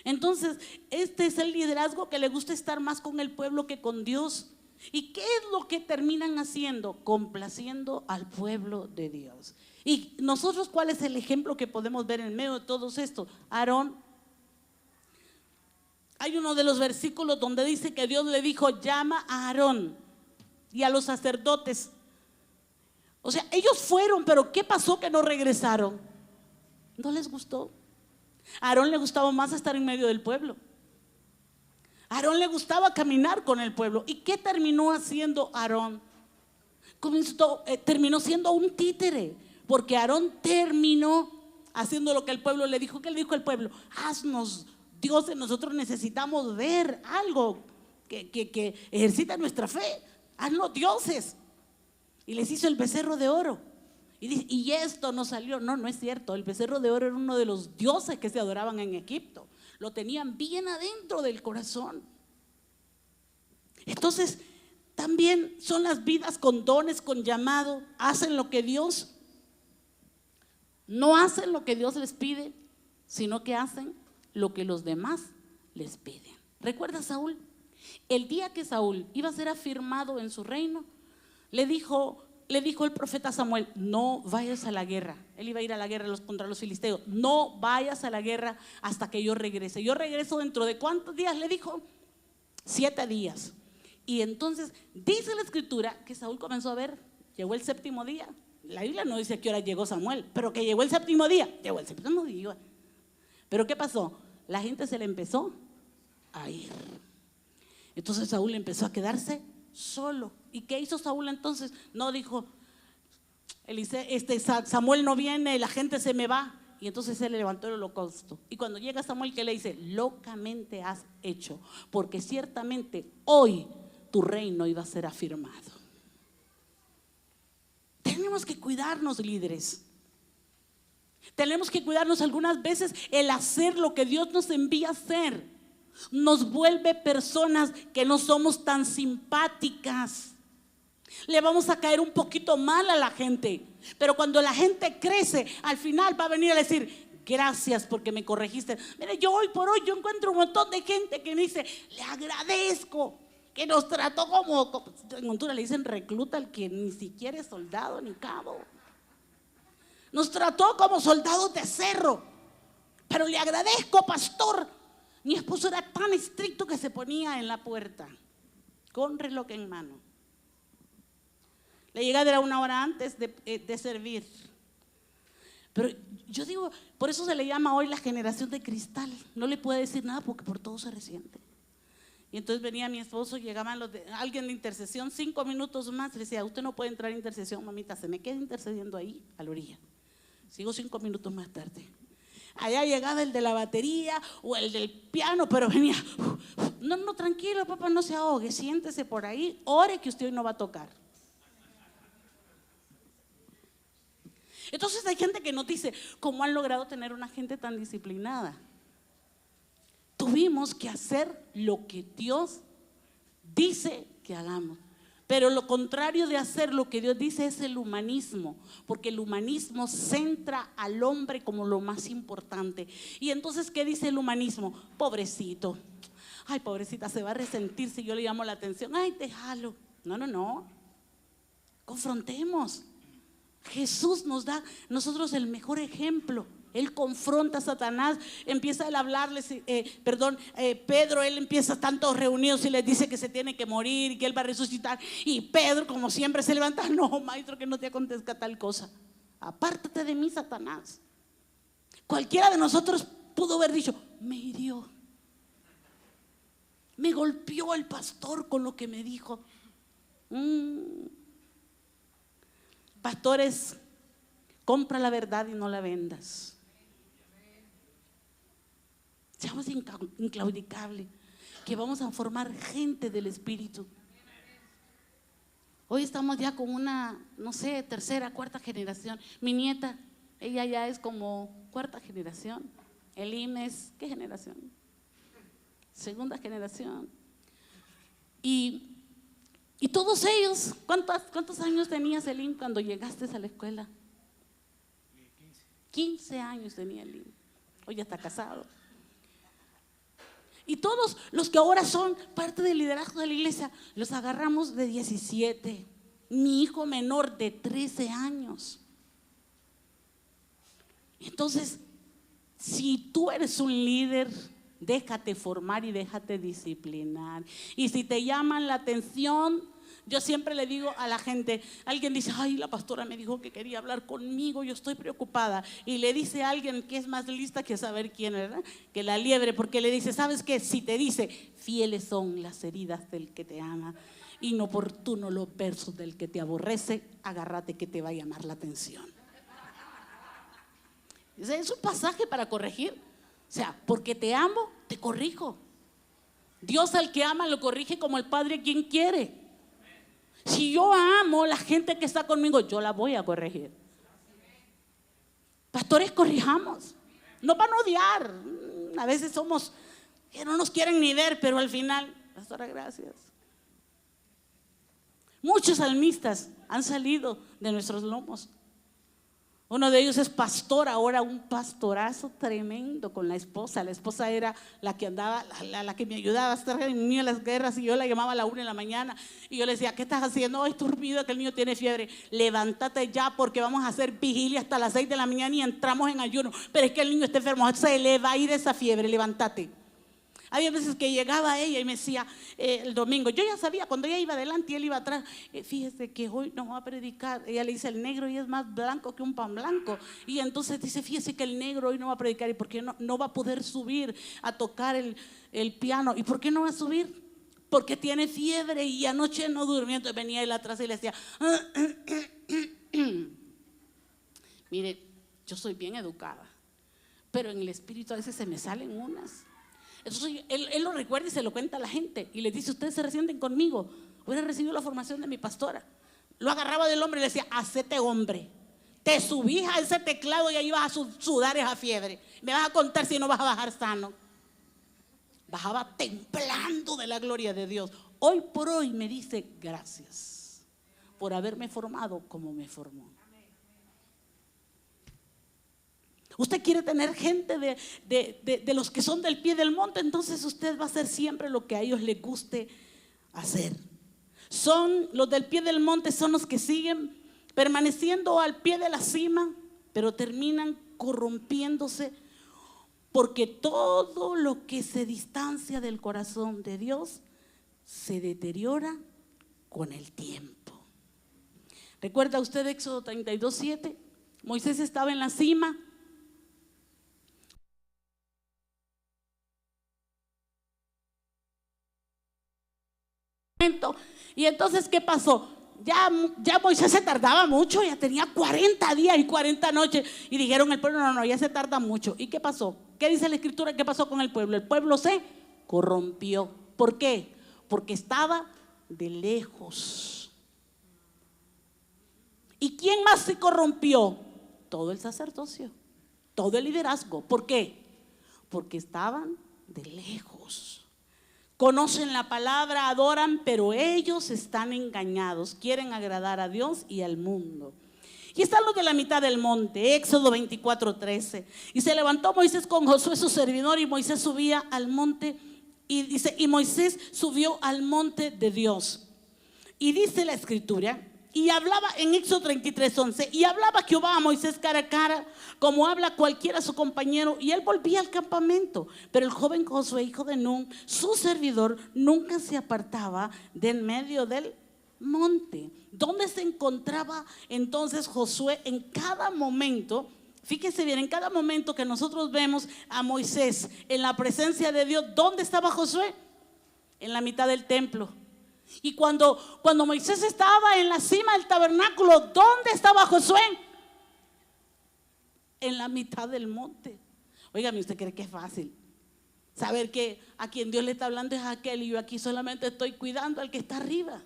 Entonces, este es el liderazgo que le gusta estar más con el pueblo que con Dios. ¿Y qué es lo que terminan haciendo? Complaciendo al pueblo de Dios. Y nosotros, ¿cuál es el ejemplo que podemos ver en medio de todo esto? Aarón. Hay uno de los versículos donde dice que Dios le dijo, llama a Aarón y a los sacerdotes. O sea, ellos fueron, pero ¿qué pasó que no regresaron? No les gustó. A Aarón le gustaba más estar en medio del pueblo. A Aarón le gustaba caminar con el pueblo. ¿Y qué terminó haciendo Aarón? Terminó siendo un títere, porque Aarón terminó haciendo lo que el pueblo le dijo. ¿Qué le dijo el pueblo? Haznos dioses, nosotros necesitamos ver algo que ejercita nuestra fe. Haznos dioses. Y les hizo el becerro de oro. Y esto no salió. No es cierto. El becerro de oro era uno de los dioses que se adoraban en Egipto. Lo tenían bien adentro del corazón. Entonces, también son las vidas con dones, con llamado. Hacen lo que Dios, no hacen lo que Dios les pide, sino que hacen lo que los demás les piden. ¿Recuerda Saúl? El día que Saúl iba a ser afirmado en su reino, le dijo el profeta Samuel, no vayas a la guerra. Él iba a ir a la guerra contra los filisteos. No vayas a la guerra hasta que yo regrese. Yo regreso dentro de ¿cuántos días? Le dijo, 7 días. Y entonces dice la escritura que Saúl comenzó a ver, llegó el 7º día. La Biblia no dice a qué hora llegó Samuel, pero que llegó el 7º día. Llegó el 7º día. Pero ¿qué pasó? La gente se le empezó a ir. Entonces Saúl empezó a quedarse solo. ¿Y qué hizo Saúl entonces? No dijo, Samuel no viene, la gente se me va. Y entonces él le levantó el holocausto. Y cuando llega Samuel, ¿qué le dice? Locamente has hecho, porque ciertamente hoy tu reino iba a ser afirmado. Tenemos que cuidarnos, líderes. Tenemos que cuidarnos. Algunas veces el hacer lo que Dios nos envía a hacer nos vuelve personas que no somos tan simpáticas. Le vamos a caer un poquito mal a la gente, pero cuando la gente crece, al final va a venir a decir: gracias porque me corregiste. Mire, yo hoy por hoy yo encuentro un montón de gente que me dice: le agradezco que nos trató como en Honduras le dicen recluta al que ni siquiera es soldado ni cabo. Nos trató como soldados de cerro. Pero le agradezco, pastor. Mi esposo era tan estricto que se ponía en la puerta con reloj en mano. La llegada era 1 hora antes de servir. Pero yo digo, por eso se le llama hoy la generación de cristal. No le puede decir nada porque por todo se resiente. Y entonces venía mi esposo, llegaban alguien de intercesión, 5 minutos más, le decía: usted no puede entrar a intercesión, mamita, se me queda intercediendo ahí a la orilla. Sigo 5 minutos más tarde. Allá llegaba el de la batería o el del piano, pero venía: no, tranquilo, papá, no se ahogue, siéntese por ahí, ore que usted hoy no va a tocar. Entonces hay gente que nos dice: ¿cómo han logrado tener una gente tan disciplinada? Tuvimos que hacer lo que Dios dice que hagamos. Pero lo contrario de hacer lo que Dios dice es el humanismo, porque el humanismo centra al hombre como lo más importante. Y entonces, ¿qué dice el humanismo? Pobrecito, ay, pobrecita, se va a resentir si yo le llamo la atención. Ay, déjalo. No, confrontemos. Jesús nos da nosotros el mejor ejemplo. Él confronta a Satanás, empieza a hablarles, Pedro, él empieza tantos reunidos y les dice que se tiene que morir y que él va a resucitar. Y Pedro, como siempre, se levanta: no, maestro, que no te acontezca tal cosa. Apártate de mí, Satanás. Cualquiera de nosotros pudo haber dicho: me hirió, me golpeó el pastor con lo que me dijo. Pastores, compra la verdad y no la vendas. Seamos inclaudicables, que vamos a formar gente del Espíritu. Hoy estamos ya con una, no sé, 3ª, 4ª generación. Mi nieta, ella ya es como 4ª generación. Elim es, ¿qué generación? 2ª generación. Y todos ellos, ¿cuántos años tenías, Elim, cuando llegaste a la escuela? 15 años tenía Elim. Hoy ya está casado. Y todos los que ahora son parte del liderazgo de la iglesia, los agarramos de 17. Mi hijo menor de 13 años. Entonces, si tú eres un líder, déjate formar y déjate disciplinar. Y si te llaman la atención, yo siempre le digo a la gente, alguien dice: ay, la pastora me dijo que quería hablar conmigo, yo estoy preocupada. Y le dice a alguien que es más lista que saber quién, ¿verdad? Que la liebre, porque le dice: ¿sabes qué? Si te dice: fieles son las heridas del que te ama, inoportuno los versos del que te aborrece, agárrate que te va a llamar la atención. Es un pasaje para corregir. O sea, porque te amo, te corrijo. Dios al que ama lo corrige como el padre a quien quiere. Si yo amo la gente que está conmigo, yo la voy a corregir. Pastores, corrijamos. No van a odiar. A veces somos que no nos quieren ni ver, pero al final, pastora, gracias. Muchos salmistas han salido de nuestros lomos. Uno de ellos es pastor, ahora un pastorazo tremendo con la esposa. La esposa era la que andaba, la que me ayudaba a estar en mí en las guerras, y yo la llamaba a la 1 de la mañana y yo le decía: ¿qué estás haciendo? Estoy dormido, que el niño tiene fiebre. Levántate ya porque vamos a hacer vigilia hasta las 6 de la mañana y entramos en ayuno. Pero es que el niño está enfermo, se le va a ir esa fiebre, levántate. Había veces que llegaba ella y me decía el domingo, yo ya sabía, cuando ella iba adelante y él iba atrás: fíjese que hoy no va a predicar. Ella le dice: el negro hoy es más blanco que un pan blanco. Y entonces dice: fíjese que el negro hoy no va a predicar. ¿Y por qué no va a poder subir a tocar el piano? ¿Y por qué no va a subir? Porque tiene fiebre y anoche no durmió. Entonces venía él atrás y le decía: mire, yo soy bien educada, pero en el espíritu a veces se me salen unas. Entonces él lo recuerda y se lo cuenta a la gente y les dice: ustedes se resienten conmigo, hubiera recibido la formación de mi pastora. Lo agarraba del hombre y le decía: hacete hombre, te subís a ese teclado y ahí vas a sudar esa fiebre, me vas a contar si no vas a bajar sano. Bajaba temblando de la gloria de Dios. Hoy por hoy me dice: gracias, por haberme formado como me formó. Usted quiere tener gente de los que son del pie del monte, entonces usted va a hacer siempre lo que a ellos les guste hacer. Son los del pie del monte, son los que siguen permaneciendo al pie de la cima, pero terminan corrompiéndose, porque todo lo que se distancia del corazón de Dios se deteriora con el tiempo. ¿Recuerda usted Éxodo 32:7? Moisés estaba en la cima. Y entonces, ¿qué pasó? Ya Moisés se tardaba mucho, ya tenía 40 días y 40 noches. Y dijeron el pueblo, no, ya se tarda mucho. ¿Y qué pasó? ¿Qué dice la escritura? ¿Qué pasó con el pueblo? El pueblo se corrompió. ¿Por qué? Porque estaba de lejos. ¿Y quién más se corrompió? Todo el sacerdocio, todo el liderazgo. ¿Por qué? Porque estaban de lejos. Conocen la palabra, adoran, pero ellos están engañados. Quieren agradar a Dios y al mundo. Y están los de la mitad del monte, Éxodo 24:13. Y se levantó Moisés con Josué su servidor, y Moisés subía al monte. Y dice, y Moisés subió al monte de Dios. Y dice la escritura, y hablaba en Éxodo 33:11, y hablaba Jehová a Moisés cara a cara, como habla cualquiera a su compañero, y él volvía al campamento. Pero el joven Josué, hijo de Nun, su servidor, nunca se apartaba de en medio del monte. ¿Dónde se encontraba entonces Josué en cada momento? Fíjese bien, en cada momento que nosotros vemos a Moisés en la presencia de Dios, ¿dónde estaba Josué? En la mitad del templo. Y cuando Moisés estaba en la cima del tabernáculo, ¿dónde estaba Josué? En la mitad del monte. Óigame, ¿usted cree que es fácil saber que a quien Dios le está hablando es a aquel, y yo aquí solamente estoy cuidando al que está arriba?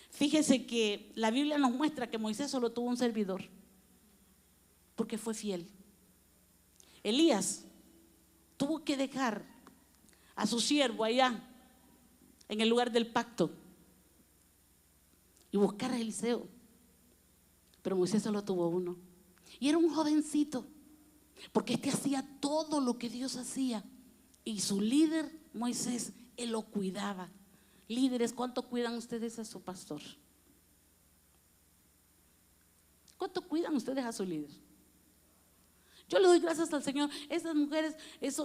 Fíjese que la Biblia nos muestra que Moisés solo tuvo un servidor, porque fue fiel. Elías tuvo que dejar a su siervo allá en el lugar del pacto y buscar a Eliseo, pero Moisés solo tuvo uno, y era un jovencito, porque este hacía todo lo que Dios hacía, y su líder Moisés, él lo cuidaba. Líderes, ¿cuánto cuidan ustedes a su pastor? ¿Cuánto cuidan ustedes a su líder? Yo le doy gracias al Señor. Esas mujeres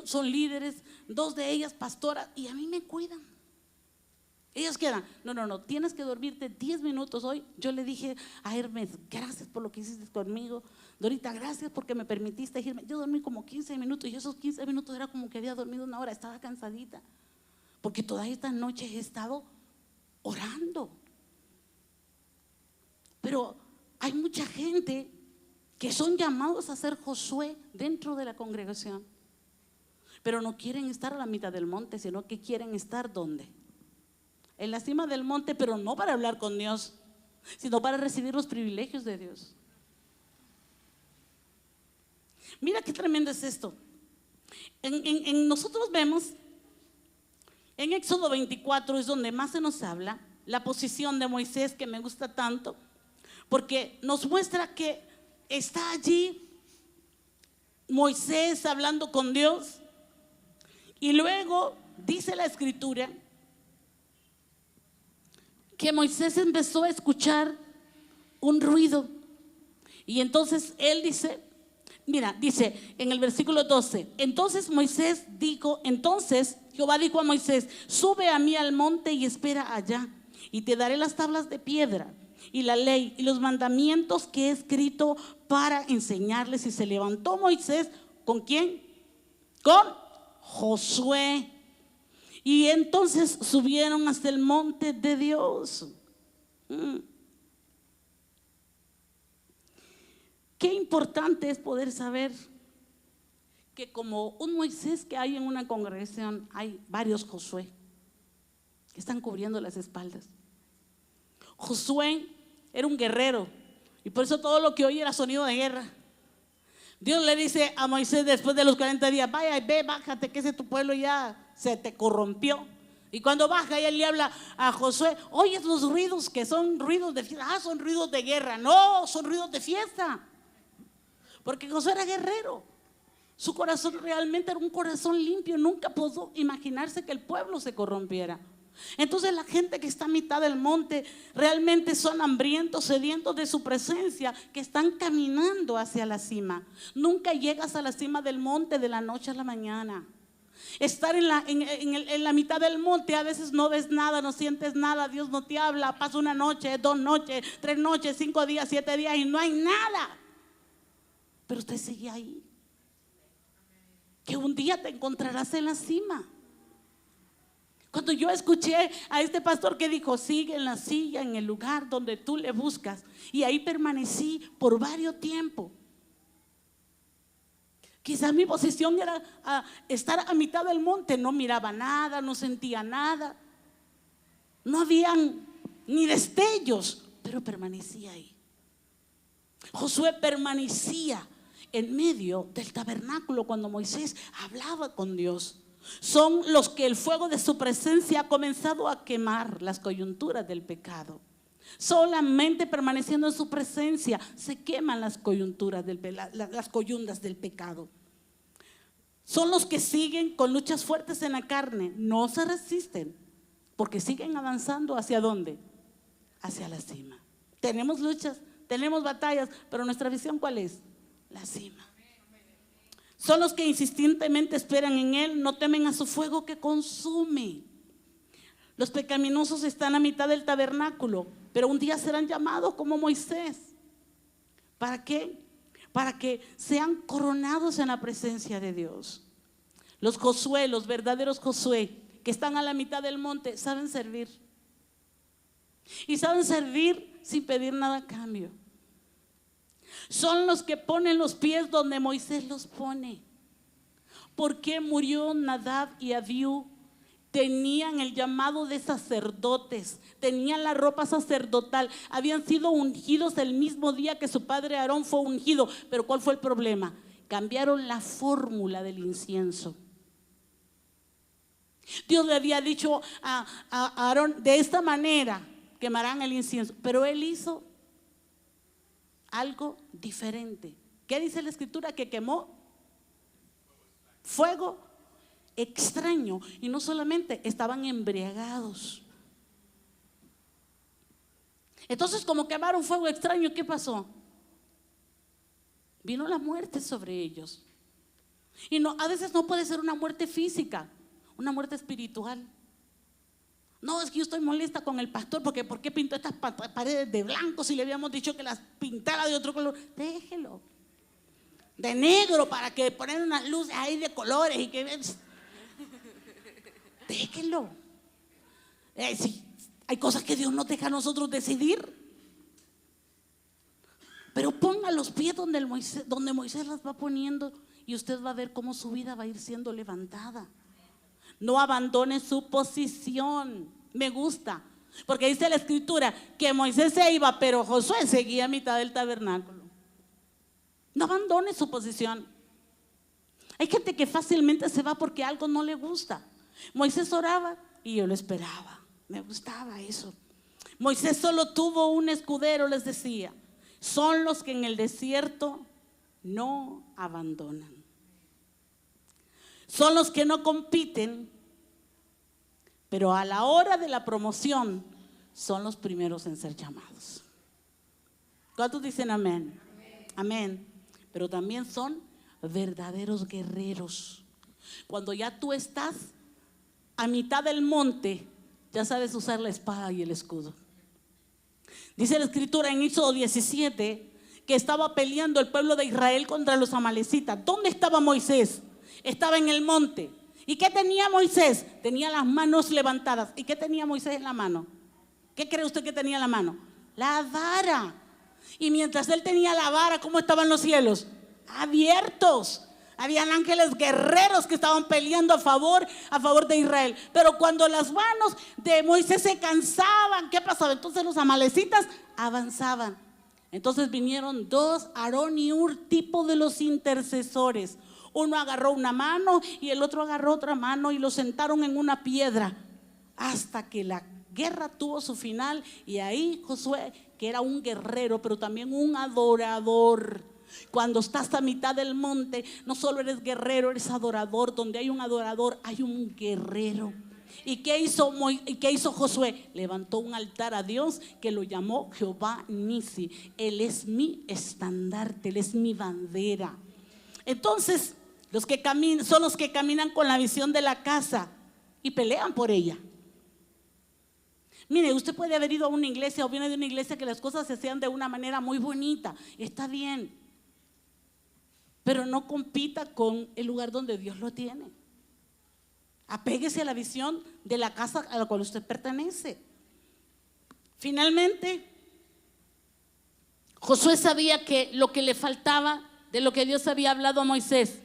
son líderes, 2 de ellas pastoras, y a mí me cuidan. Ellas quedan, no, tienes que dormirte 10 minutos hoy. Yo le dije a Hermes, gracias por lo que hiciste conmigo. Dorita, gracias porque me permitiste irme. Yo dormí como 15 minutos, y esos 15 minutos era como que había dormido 1 hora. Estaba cansadita, porque todas estas noches he estado orando. Pero hay mucha gente que son llamados a ser Josué dentro de la congregación, pero no quieren estar a la mitad del monte, sino que quieren estar ¿dónde? En la cima del monte, pero no para hablar con Dios, sino para recibir los privilegios de Dios. Mira qué tremendo es esto. Nosotros vemos en Éxodo 24, es donde más se nos habla la posición de Moisés, que me gusta tanto, porque nos muestra que está allí Moisés hablando con Dios, y luego dice la escritura que Moisés empezó a escuchar un ruido, y entonces él dice, mira, dice en el versículo 12, entonces Jehová dijo a Moisés, sube a mí al monte y espera allá, y te daré las tablas de piedra y la ley y los mandamientos que he escrito para enseñarles. Y se levantó Moisés, ¿con quién? Con Josué, y entonces subieron hasta el monte de Dios. Qué importante es poder saber que como un Moisés que hay en una congregación, hay varios Josué que están cubriendo las espaldas. Josué era un guerrero, y por eso todo lo que oye era sonido de guerra. Dios le dice a Moisés después de los 40 días, vaya, ve, bájate, que ese tu pueblo ya se te corrompió. Y cuando baja y él le habla a Josué, oyes los ruidos que son ruidos de fiesta. Son ruidos de guerra. No, son ruidos de fiesta. Porque Josué era guerrero. Su corazón realmente era un corazón limpio. Nunca pudo imaginarse que el pueblo se corrompiera. Entonces la gente que está a mitad del monte realmente son hambrientos, sedientos de su presencia, que están caminando hacia la cima. Nunca llegas a la cima del monte de la noche a la mañana. Estar en la mitad del monte, a veces no ves nada, no sientes nada, Dios no te habla, pasa una noche, 2 noches, 3 noches, 5 días, 7 días y no hay nada. Pero usted sigue ahí. Que un día te encontrarás en la cima. Cuando yo escuché a este pastor que dijo, sigue en la silla, en el lugar donde tú le buscas, y ahí permanecí por varios tiempos. Quizás mi posición era estar a mitad del monte. No miraba nada, no sentía nada. No habían ni destellos, pero permanecía ahí. Josué permanecía en medio del tabernáculo cuando Moisés hablaba con Dios. Son los que el fuego de su presencia ha comenzado a quemar las coyunturas del pecado. Solamente permaneciendo en su presencia se queman las coyunturas las coyundas del pecado. Son los que siguen con luchas fuertes en la carne. No se resisten porque siguen avanzando. ¿Hacia dónde? Hacia la cima. Tenemos luchas, tenemos batallas, pero nuestra visión ¿cuál es? La cima. Son los que insistentemente esperan en Él, no temen a su fuego que consume. Los pecaminosos están a mitad del tabernáculo, pero un día serán llamados como Moisés. ¿Para qué? Para que sean coronados en la presencia de Dios. Los Josué, los verdaderos Josué, que están a la mitad del monte, saben servir. Y saben servir sin pedir nada a cambio. Son los que ponen los pies donde Moisés los pone. ¿Por qué murió Nadab y Abiú? Tenían el llamado de sacerdotes, tenían la ropa sacerdotal, habían sido ungidos el mismo día que su padre Aarón fue ungido. Pero ¿cuál fue el problema? Cambiaron la fórmula del incienso. Dios le había dicho a Aarón, de esta manera quemarán el incienso, pero él hizo algo diferente. ¿Qué dice la escritura? Que quemó fuego extraño. Y no solamente, estaban embriagados. Entonces, como quemaron fuego extraño, ¿qué pasó? Vino la muerte sobre ellos. Y no, a veces no puede ser una muerte física, una muerte espiritual. No, es que yo estoy molesta con el pastor porque ¿por qué pintó estas paredes de blanco si le habíamos dicho que las pintara de otro color? Déjelo de negro para que poner unas luces ahí de colores y que déjelo. Sí, hay cosas que Dios nos deja a nosotros decidir, pero ponga los pies donde Moisés las va poniendo y usted va a ver cómo su vida va a ir siendo levantada. No abandone su posición. Me gusta, porque dice la escritura que Moisés se iba, pero Josué seguía a mitad del tabernáculo. No abandone su posición. Hay gente que fácilmente se va porque algo no le gusta. Moisés oraba y yo lo esperaba. Me gustaba eso. Moisés solo tuvo un escudero, les decía. Son los que en el desierto no abandonan. Son los que no compiten, pero a la hora de la promoción son los primeros en ser llamados. ¿Cuántos dicen amén? Amén. Pero también son verdaderos guerreros. Cuando ya tú estás a mitad del monte, ya sabes usar la espada y el escudo. Dice la escritura en Éxodo 17 que estaba peleando el pueblo de Israel contra los amalecitas. ¿Dónde estaba Moisés? Estaba en el monte. ¿Y qué tenía Moisés? Tenía las manos levantadas. ¿Y qué tenía Moisés en la mano? ¿Qué cree usted que tenía en la mano? La vara. Y mientras él tenía la vara, ¿cómo estaban los cielos? Abiertos. Habían ángeles guerreros que estaban peleando a favor de Israel. Pero cuando las manos de Moisés se cansaban, ¿qué pasaba? Entonces los amalecitas avanzaban. Entonces vinieron dos, Aarón y Hur, tipo de los intercesores. Uno agarró una mano y el otro agarró otra mano y lo sentaron en una piedra hasta que la guerra tuvo su final. Y ahí Josué, que era un guerrero, pero también un adorador. Cuando estás a mitad del monte, no solo eres guerrero, eres adorador. Donde hay un adorador, hay un guerrero. ¿Y qué hizo Josué? Levantó un altar a Dios que lo llamó Jehová Nisi. Él es mi estandarte, Él es mi bandera. Entonces, son los que caminan con la visión de la casa y pelean por ella. Mire, usted puede haber ido a una iglesia o viene de una iglesia que las cosas se hacían de una manera muy bonita. Está bien, pero no compita con el lugar donde Dios lo tiene. Apéguese a la visión de la casa a la cual usted pertenece. Finalmente, Josué sabía que lo que le faltaba de lo que Dios había hablado a Moisés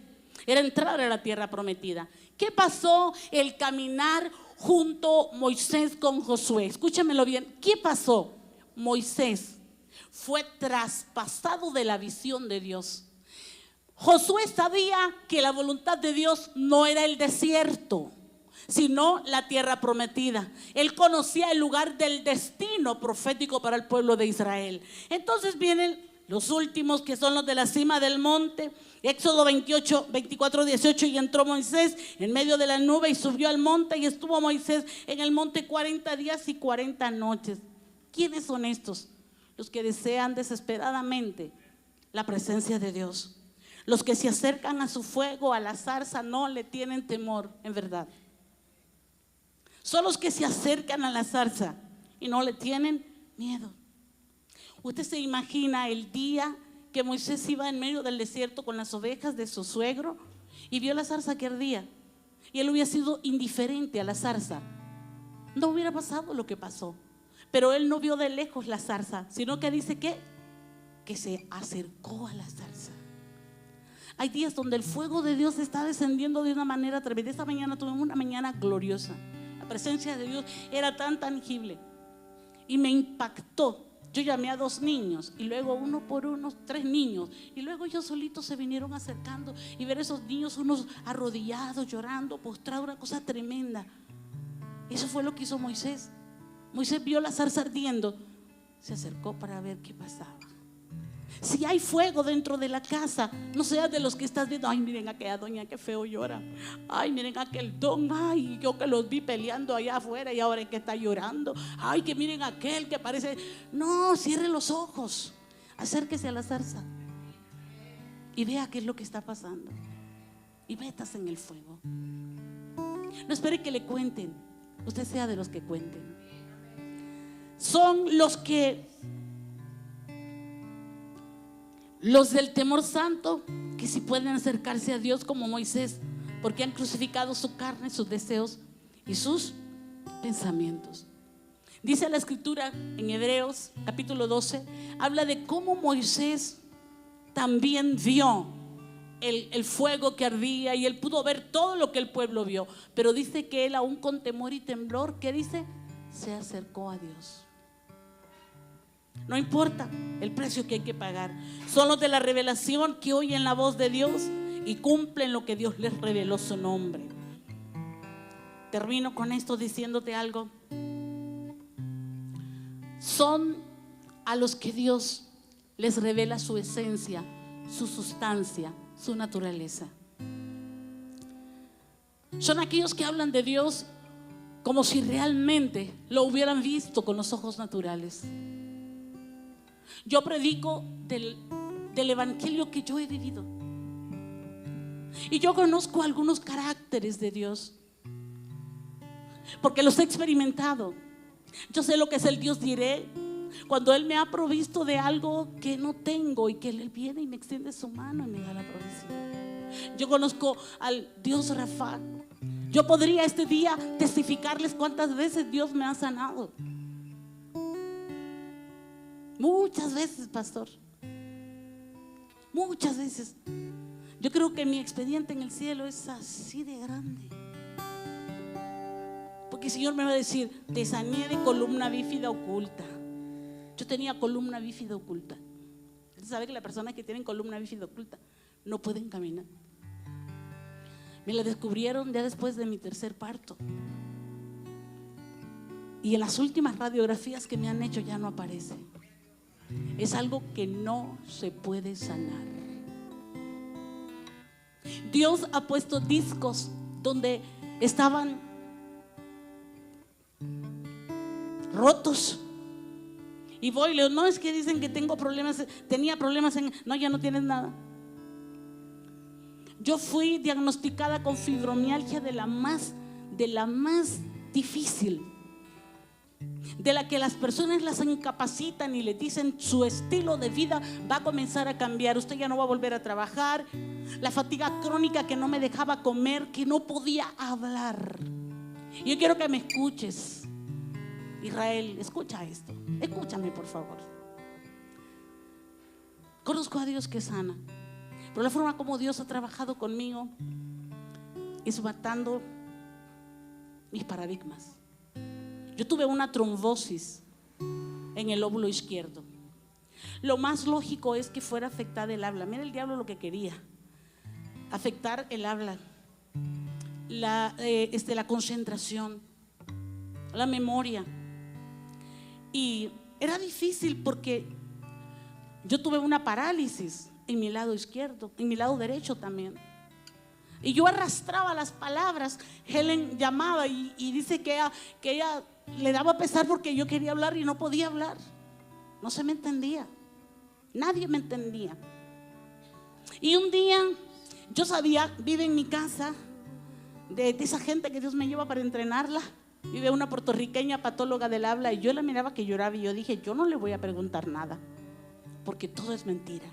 era entrar a la tierra prometida. ¿Qué pasó el caminar junto Moisés con Josué? Escúchamelo bien. ¿Qué pasó? Moisés fue traspasado de la visión de Dios. Josué sabía que la voluntad de Dios no era el desierto, sino la tierra prometida. Él conocía el lugar del destino profético para el pueblo de Israel. Entonces vienen los últimos, que son los de la cima del monte. Éxodo 24, 18. Y entró Moisés en medio de la nube y subió al monte, y estuvo Moisés en el monte 40 días y 40 noches. ¿Quiénes son estos? Los que desean desesperadamente la presencia de Dios. Los que se acercan a su fuego, a la zarza, no le tienen temor, en verdad. Son los que se acercan a la zarza y no le tienen miedo. Usted se imagina el día que Moisés iba en medio del desierto con las ovejas de su suegro y vio la zarza que ardía, y él hubiera sido indiferente a la zarza. No hubiera pasado lo que pasó. Pero él no vio de lejos la zarza, sino que dice que se acercó a la zarza. Hay días donde el fuego de Dios está descendiendo de una manera tremenda. Esta mañana tuvimos una mañana gloriosa. La presencia de Dios era tan tangible y me impactó. Yo llamé a 2 niños y luego uno por uno 3 niños, y luego ellos solitos se vinieron acercando, y ver esos niños, unos arrodillados, llorando, postrados, una cosa tremenda. Eso fue lo que hizo Moisés. Moisés vio la zarza ardiendo, se acercó para ver qué pasaba. Si hay fuego dentro de la casa, no seas de los que estás viendo: ay, miren aquella doña que feo llora, ay, miren aquel don, ay, yo que los vi peleando allá afuera y ahora es que está llorando, ay, que miren aquel que parece. No, cierre los ojos, acérquese a la zarza y vea qué es lo que está pasando, y métase en el fuego. No espere que le cuenten, usted sea de los que cuenten. Son los del temor santo, que si pueden acercarse a Dios como Moisés, porque han crucificado su carne, sus deseos y sus pensamientos. Dice la escritura en Hebreos capítulo 12, habla de cómo Moisés también vio el fuego que ardía, y él pudo ver todo lo que el pueblo vio, pero dice que él, aún con temor y temblor, ¿qué dice? Se acercó a Dios. No importa el precio que hay que pagar. Son los de la revelación que oyen la voz de Dios y cumplen lo que Dios les reveló, su nombre. Termino con esto diciéndote algo. Son a los que Dios les revela su esencia, su sustancia, su naturaleza. Son aquellos que hablan de Dios como si realmente lo hubieran visto con los ojos naturales. Yo predico del evangelio que yo he vivido, y yo conozco algunos caracteres de Dios porque los he experimentado. Yo sé lo que es el Dios diré, cuando Él me ha provisto de algo que no tengo, y que Él viene y me extiende su mano y me da la provisión. Yo conozco al Dios Rafa. Yo podría este día testificarles cuántas veces Dios me ha sanado. Muchas veces, pastor. Muchas veces. Yo creo que mi expediente en el cielo es así de grande, porque el Señor me va a decir: te sané de columna bífida oculta. Yo tenía columna bífida oculta. Usted sabe que las personas que tienen columna bífida oculta no pueden caminar. Me la descubrieron ya después de mi 3er parto. Y en las últimas radiografías que me han hecho ya no aparece. Es algo que no se puede sanar. Dios ha puesto discos donde estaban rotos. Y voy y le digo, no, es que dicen que tengo problemas, tenía problemas en... No, ya no tienes nada. Yo fui diagnosticada con fibromialgia de la más difícil, de la que las personas las incapacitan y le dicen su estilo de vida va a comenzar a cambiar, usted ya no va a volver a trabajar. La fatiga crónica que no me dejaba comer, que no podía hablar. Y yo quiero que me escuches, Israel, escucha esto, escúchame por favor. Conozco a Dios que sana, pero la forma como Dios ha trabajado conmigo es matando mis paradigmas. Yo tuve una trombosis en el lóbulo izquierdo. Lo más lógico es que fuera afectada el habla. Mira el diablo lo que quería: afectar el habla, la concentración, la memoria. Y era difícil porque yo tuve una parálisis en mi lado izquierdo, en mi lado derecho también. Y yo arrastraba las palabras. Helen llamaba y dice que ella le daba pesar porque yo quería hablar y no podía hablar. No se me entendía. Nadie me entendía. Y un día yo sabía, vive en mi casa de esa gente que Dios me lleva para entrenarla. Vive una puertorriqueña patóloga del habla y yo la miraba que lloraba y yo dije, yo no le voy a preguntar nada porque todo es mentira.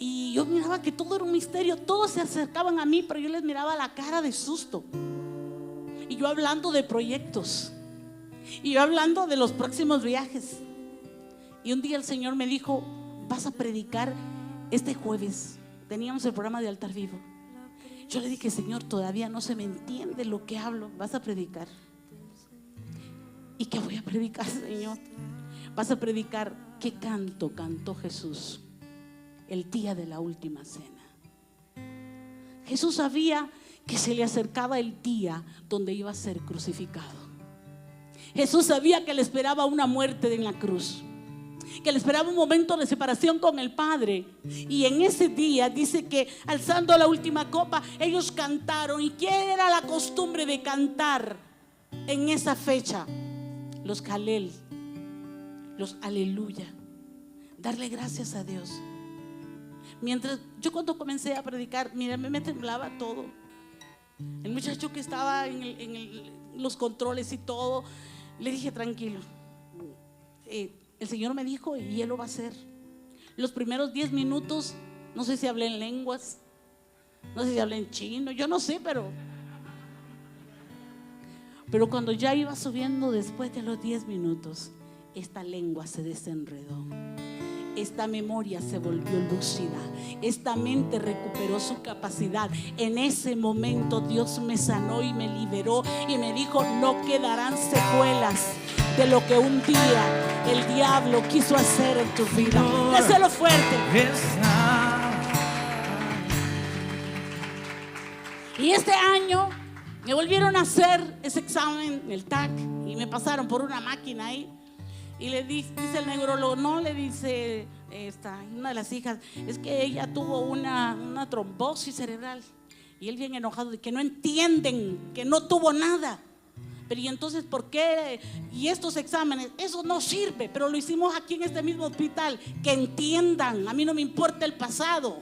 Y yo miraba que todo era un misterio. Todos se acercaban a mí, pero yo les miraba la cara de susto. Y yo hablando de proyectos, y yo hablando de los próximos viajes. Y un día el Señor me dijo, vas a predicar este jueves. Teníamos el programa de Altar Vivo. Yo le dije, Señor, todavía no se me entiende lo que hablo. Vas a predicar. ¿Y qué voy a predicar, Señor? Vas a predicar qué canto cantó Jesús el día de la última cena. Jesús sabía que se le acercaba el día donde iba a ser crucificado. Jesús sabía que le esperaba una muerte en la cruz, que le esperaba un momento de separación con el Padre. Y en ese día dice que alzando la última copa ellos cantaron. ¿Y qué era la costumbre de cantar en esa fecha? Los Jalel, los aleluya, darle gracias a Dios. Mientras yo cuando comencé a predicar, mira, me temblaba todo. El muchacho que estaba en los controles y todo, le dije, tranquilo, el Señor me dijo y Él lo va a hacer. Los primeros 10 minutos, no sé si hablé en lenguas, no sé si hablé en chino, yo no sé, pero cuando ya iba subiendo, después de los 10 minutos, esta lengua se desenredó. Esta memoria se volvió lúcida. Esta mente recuperó su capacidad. En ese momento Dios me sanó y me liberó y me dijo, no quedarán secuelas de lo que un día el diablo quiso hacer en tu vida. Déselo fuerte. Y este año me volvieron a hacer ese examen, el TAC, y me pasaron por una máquina ahí. Y le dice el neurólogo, no, le dice una de las hijas, es que ella tuvo una trombosis cerebral. Y él bien enojado de que no entienden, que no tuvo nada. Pero ¿y entonces por qué? Y estos exámenes, eso no sirve, pero lo hicimos aquí en este mismo hospital. Que entiendan, a mí no me importa el pasado.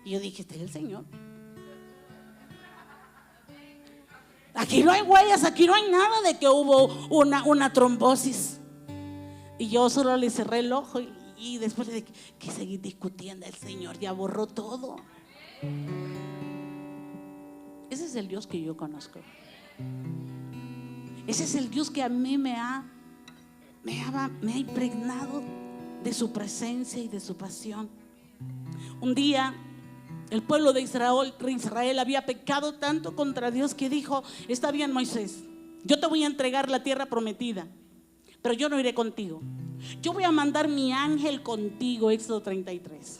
Y yo dije, este es el Señor. Aquí no hay huellas, aquí no hay nada de que hubo una trombosis. Y yo solo le cerré el ojo y después de que seguir discutiendo, el Señor ya borró todo. Ese es el Dios que yo conozco. Ese es el Dios que a mí me ha impregnado de su presencia y de su pasión. Un día el pueblo de Israel había pecado tanto contra Dios que dijo, está bien, Moisés, yo te voy a entregar la tierra prometida, pero yo no iré contigo. Yo voy a mandar mi ángel contigo. Éxodo 33.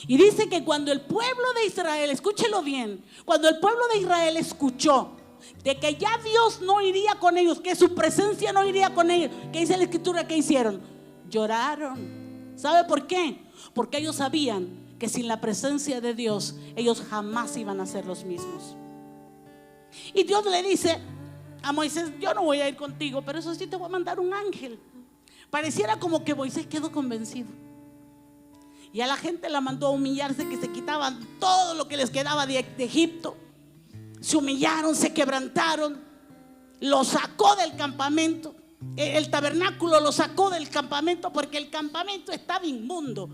Y dice que cuando el pueblo de Israel, escúchelo bien, cuando el pueblo de Israel escuchó de que ya Dios no iría con ellos, que su presencia no iría con ellos, ¿qué dice la escritura que hicieron? Lloraron. ¿Sabe por qué? Porque ellos sabían que sin la presencia de Dios ellos jamás iban a ser los mismos. Y Dios le dice a Moisés: yo no voy a ir contigo, pero eso sí, te voy a mandar un ángel. Pareciera como que Moisés quedó convencido, y a la gente la mandó a humillarse, que se quitaban todo lo que les quedaba de Egipto. Se humillaron, se quebrantaron, lo sacó del campamento. El tabernáculo lo sacó del campamento, porque el campamento estaba inmundo.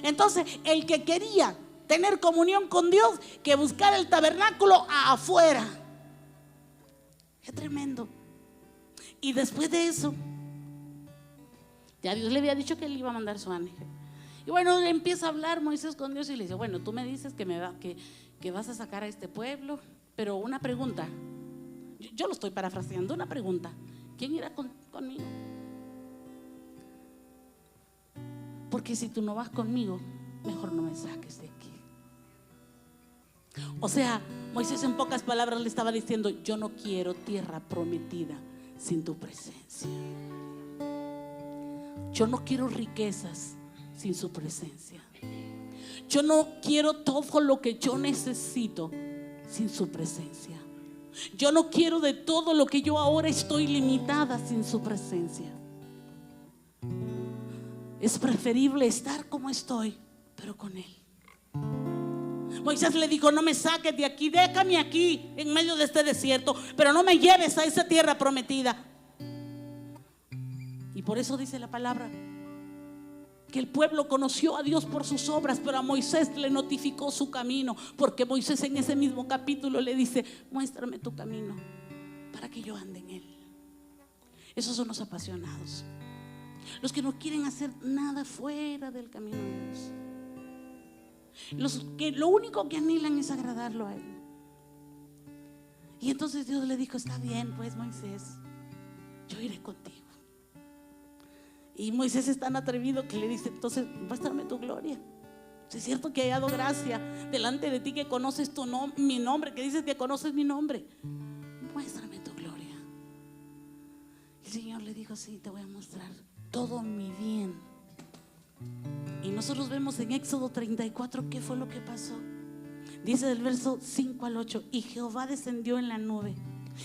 Entonces el que quería tener comunión con Dios, que buscara el tabernáculo afuera. Es tremendo. Y después de eso, ya Dios le había dicho que él iba a mandar su ángel. Y bueno, le empieza a hablar Moisés con Dios y le dice: bueno, tú me dices que vas a sacar a este pueblo, pero una pregunta, yo lo estoy parafraseando, una pregunta: ¿quién irá conmigo? Porque si tú no vas conmigo, mejor no me saques de aquí. O sea, Moisés en pocas palabras le estaba diciendo: yo no quiero tierra prometida sin tu presencia. Yo no quiero riquezas sin su presencia. Yo no quiero todo lo que yo necesito sin su presencia. Yo no quiero de todo lo que yo ahora estoy limitada sin su presencia. Es preferible estar como estoy, pero con él. Moisés le dijo: no me saques de aquí, déjame aquí en medio de este desierto, pero no me lleves a esa tierra prometida. Y por eso dice la palabra que el pueblo conoció a Dios por sus obras, pero a Moisés le notificó su camino, porque Moisés en ese mismo capítulo le dice: muéstrame tu camino para que yo ande en él. Esos son los apasionados, los que no quieren hacer nada fuera del camino de Dios, los que lo único que anhelan es agradarlo a él. Y entonces Dios le dijo: está bien, pues Moisés, yo iré contigo. Y Moisés es tan atrevido que le dice: entonces muéstrame tu gloria. Si es cierto que he hallado gracia delante de ti, que conoces mi nombre, que dices que conoces mi nombre, muéstrame tu gloria. El Señor le dijo: sí, te voy a mostrar todo mi bien. Y nosotros vemos en Éxodo 34 qué fue lo que pasó. Dice del verso 5 al 8: y Jehová descendió en la nube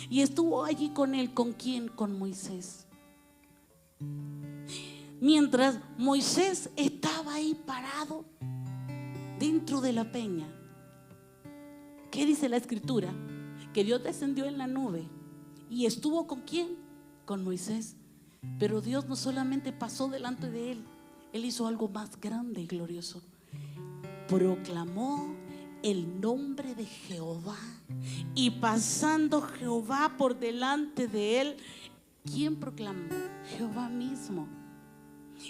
y estuvo allí con él. ¿Con quién? Con Moisés. Mientras Moisés estaba ahí parado dentro de la peña, ¿qué dice la escritura? Que Dios descendió en la nube y estuvo ¿con quién? Con Moisés. Pero Dios no solamente pasó delante de él, él hizo algo más grande y glorioso. Proclamó el nombre de Jehová, y pasando Jehová por delante de él, ¿quién proclamó? Jehová mismo.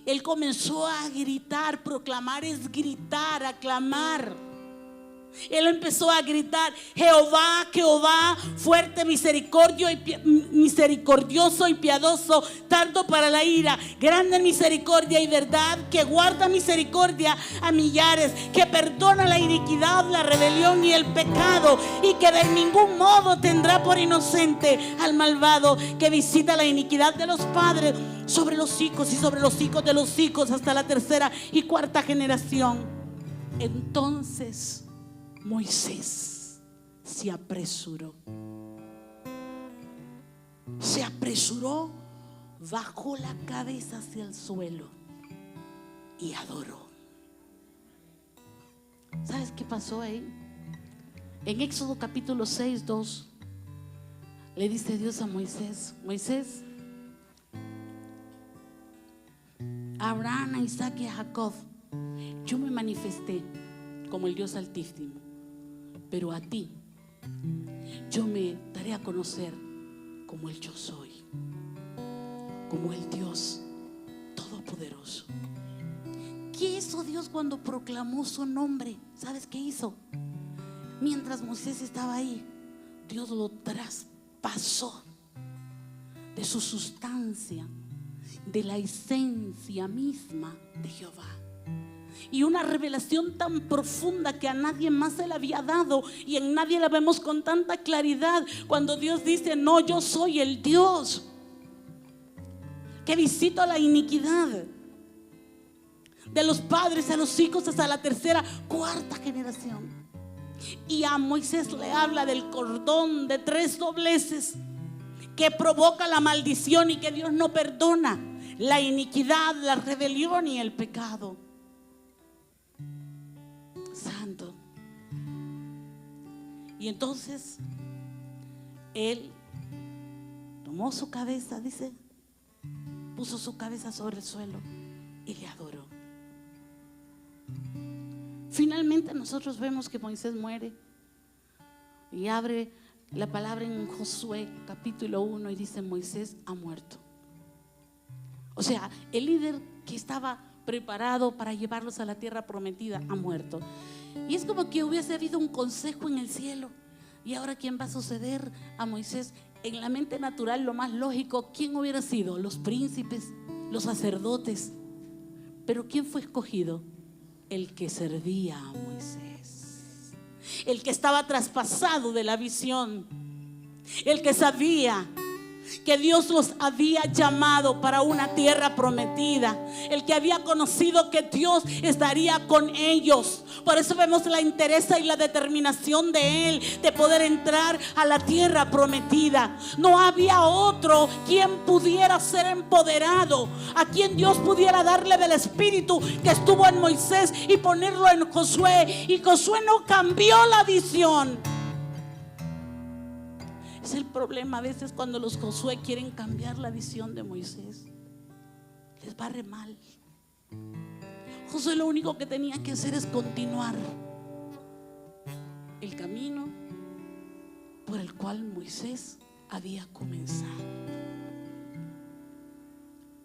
Él comenzó a gritar. Proclamar es gritar, aclamar. Él empezó a gritar: Jehová, Jehová, fuerte, misericordioso y piadoso, tardo para la ira, grande en misericordia y verdad, que guarda misericordia a millares, que perdona la iniquidad, la rebelión y el pecado, y que de ningún modo tendrá por inocente al malvado, que visita la iniquidad de los padres sobre los hijos y sobre los hijos de los hijos, hasta la tercera y cuarta generación. Entonces Moisés se apresuró, bajó la cabeza hacia el suelo y adoró. ¿Sabes qué pasó ahí? En Éxodo capítulo 6, 2 le dice Dios a Moisés: Moisés, a Abraham, a Isaac y a Jacob yo me manifesté como el Dios Altísimo, pero a ti yo me daré a conocer como el yo soy, como el Dios Todopoderoso. ¿Qué hizo Dios cuando proclamó su nombre? ¿Sabes qué hizo? Mientras Moisés estaba ahí, Dios lo traspasó de su sustancia, de la esencia misma de Jehová. y una revelación tan profunda que a nadie más se le había dado y en nadie la vemos con tanta claridad, cuando Dios dice: no, yo soy el Dios que visito la iniquidad de los padres a los hijos hasta la tercera, cuarta generación. Y a Moisés le habla del cordón de 3 dobleces que provoca la maldición y que Dios no perdona: la iniquidad, la rebelión y el pecado. Santo. Y entonces él tomó su cabeza, dice, puso su cabeza sobre el suelo y le adoró. Finalmente nosotros vemos que Moisés muere y abre la palabra en Josué capítulo 1 y dice: Moisés ha muerto. O sea, el líder que estaba preparado para llevarlos a la tierra prometida ha muerto. Y es como que hubiese habido un consejo en el cielo. ¿Y ahora quién va a suceder a Moisés? En la mente natural, lo más lógico, ¿quién hubiera sido? Los príncipes, los sacerdotes. Pero ¿quién fue escogido? El que servía a Moisés, el que estaba traspasado de la visión, el que sabía que Dios los había llamado para una tierra prometida, el que había conocido que Dios estaría con ellos. Por eso vemos la entereza y la determinación de él de poder entrar a la tierra prometida. No había otro quien pudiera ser empoderado, a quien Dios pudiera darle del espíritu que estuvo en Moisés y ponerlo en Josué. Y Josué no cambió la visión. Es el problema a veces cuando los Josué quieren cambiar la visión de Moisés. Les va re mal. Josué lo único que tenía que hacer es continuar el camino por el cual Moisés había comenzado.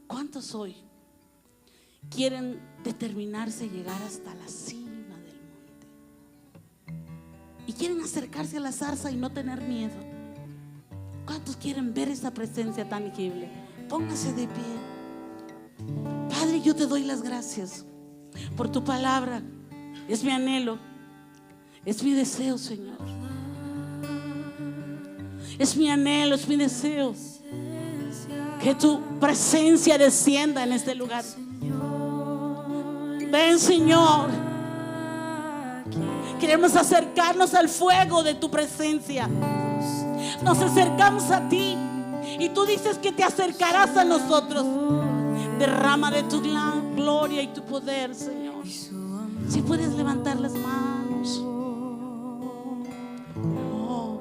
¿Cuántos hoy quieren determinarse a llegar hasta la cima del monte? Y quieren acercarse a la zarza y no tener miedo. ¿Cuántos quieren ver esa presencia tangible? Póngase de pie. Padre, yo te doy las gracias por tu palabra. Es mi anhelo, es mi deseo, Señor. Es mi anhelo, es mi deseo que tu presencia descienda en este lugar. Ven, Señor. Queremos acercarnos al fuego de tu presencia. Nos acercamos a ti y tú dices que te acercarás a nosotros. Derrama de tu gran gloria y tu poder, Señor. Si puedes levantar las manos. Oh.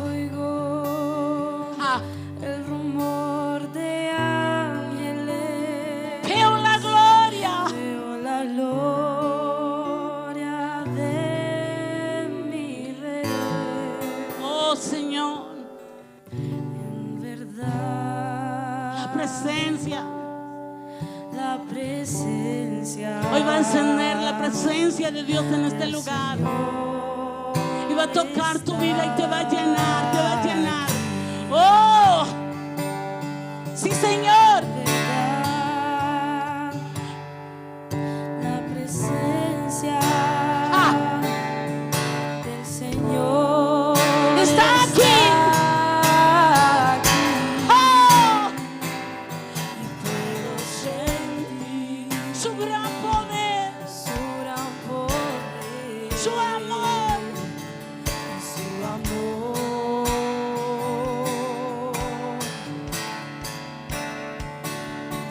Oigo el rumor de ángeles. Veo la gloria. Veo la gloria de mi Rey. Oh, Señor. En verdad, La presencia. la presencia. Hoy va a encender la presencia de Dios en este lugar. Y va a tocar tu vida y te va a llenar, te va a llenar. Oh, sí, Señor. La presencia del Señor Está aquí. Oh, y puedo sentir su gran poder, su gran poder, su amor. su amor.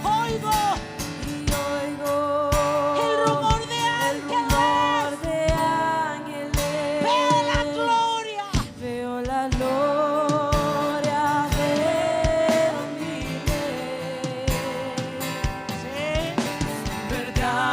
Oigo Y oigo el rumor de el rumor ángeles. de ángeles. Veo la gloria. Veo la gloria de mi Rey. Sí. En verdad,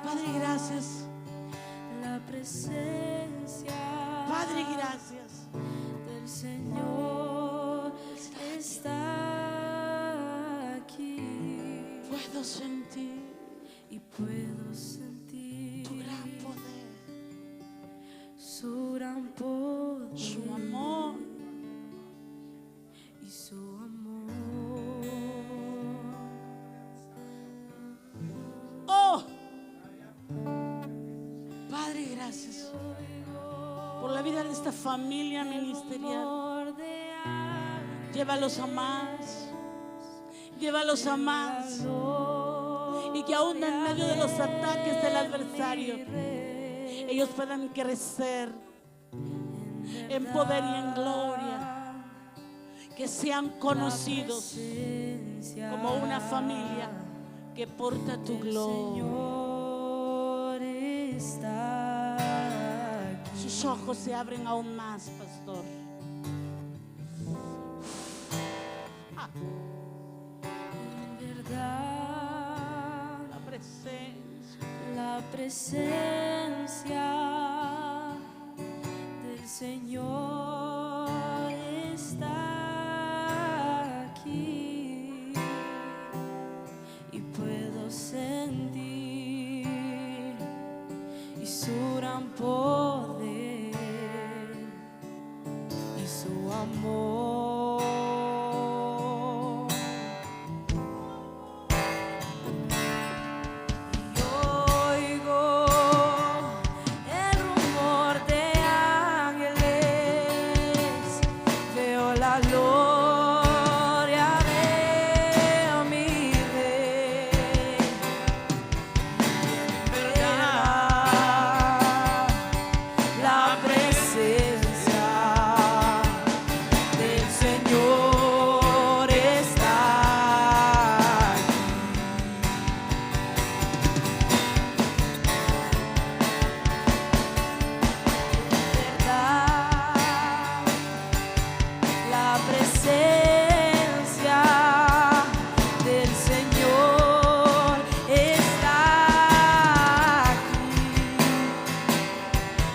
Padre, gracias. La presencia Padre, gracias. del Señor está aquí. Puedo sentir Y puedo sentir tu gran poder, su gran poder, su amor. y su amor. Oh, Padre, gracias por la vida de esta familia ministerial. Amor de ángel, Llévalos a más, llévalos a más, y que aún en medio de los ataques del adversario ellos puedan crecer en poder y en gloria, que sean conocidos como una familia que porta tu gloria. Señor está aquí. Sus ojos se abren aún más, pastor. En verdad, La la presencia del Señor está aquí y puedo sentir y su gran poder y su amor. Y oigo el rumor de ángeles, veo la gloria de mi Rey. Verdad, la presencia del Señor está aquí. Verdad, la presencia del Señor está aquí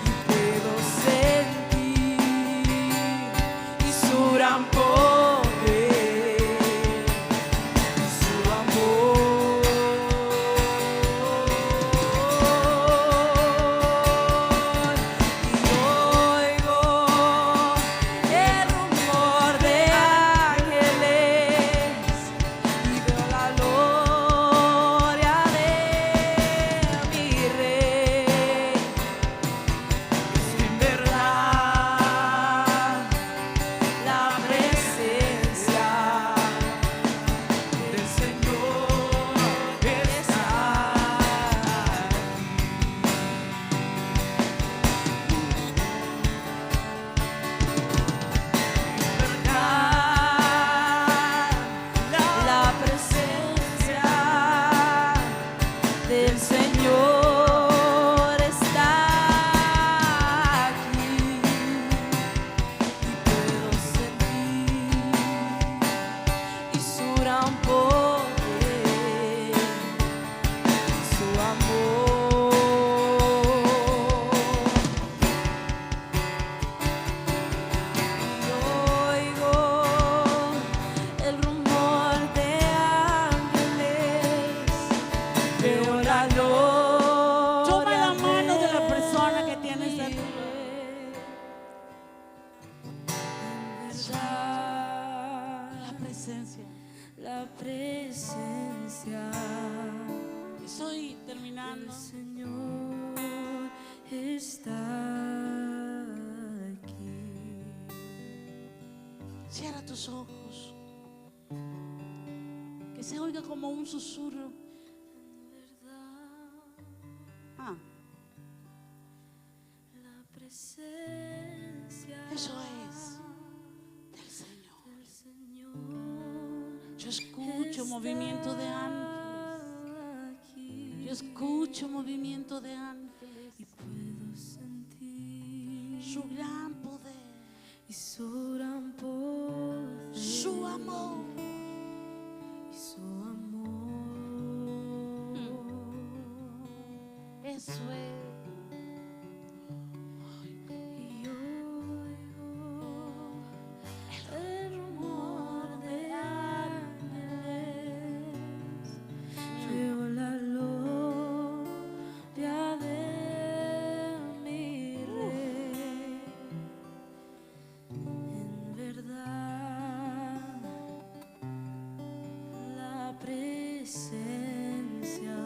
y puedo sentir y su gran poder y su amor. Y oigo el rumor de ángeles y veo la gloria de mi Rey. En verdad, la presencia del Señor está la presencia del Señor está aquí y puedo sentir y su gran poder y su amor. Y oigo el rumor de ángeles, veo la gloria. Toma la mano de la de persona que tienes a mi tu Rey. En verdad, la presencia. la presencia Estoy terminando. del Señor está aquí. Cierra tus ojos. Que se oiga como un susurro. Ah, La presencia eso es del Señor. del Señor Yo escucho movimiento de ángeles. aquí Yo escucho movimiento de ángeles. y puedo sentir Su gran poder, y su gran poder su amor. y su amor. Josué. Y oigo el rumor de ángeles, veo la gloria de mi Rey. En verdad, la presencia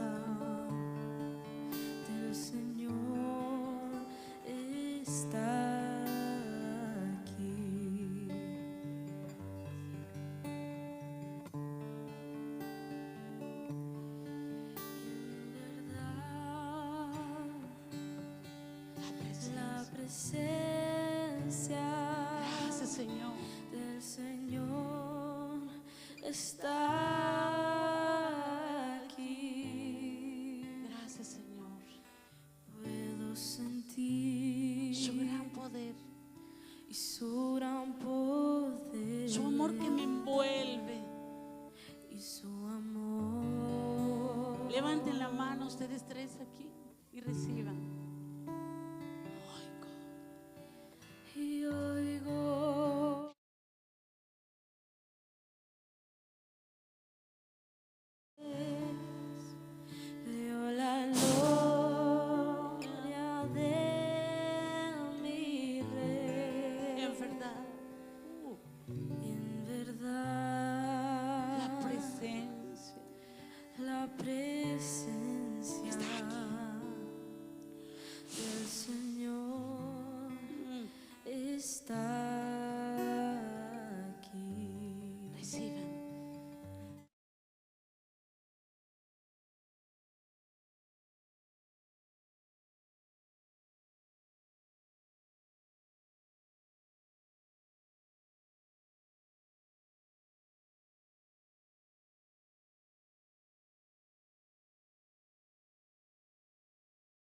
del Señor está aquí. En verdad, la presencia Gracias, Señor. del Señor está aquí. Gracias, Señor. Puedo sentir Su gran poder, y su gran poder, su amor que me envuelve. y su amor. Levanten la mano ustedes tres aquí y reciban.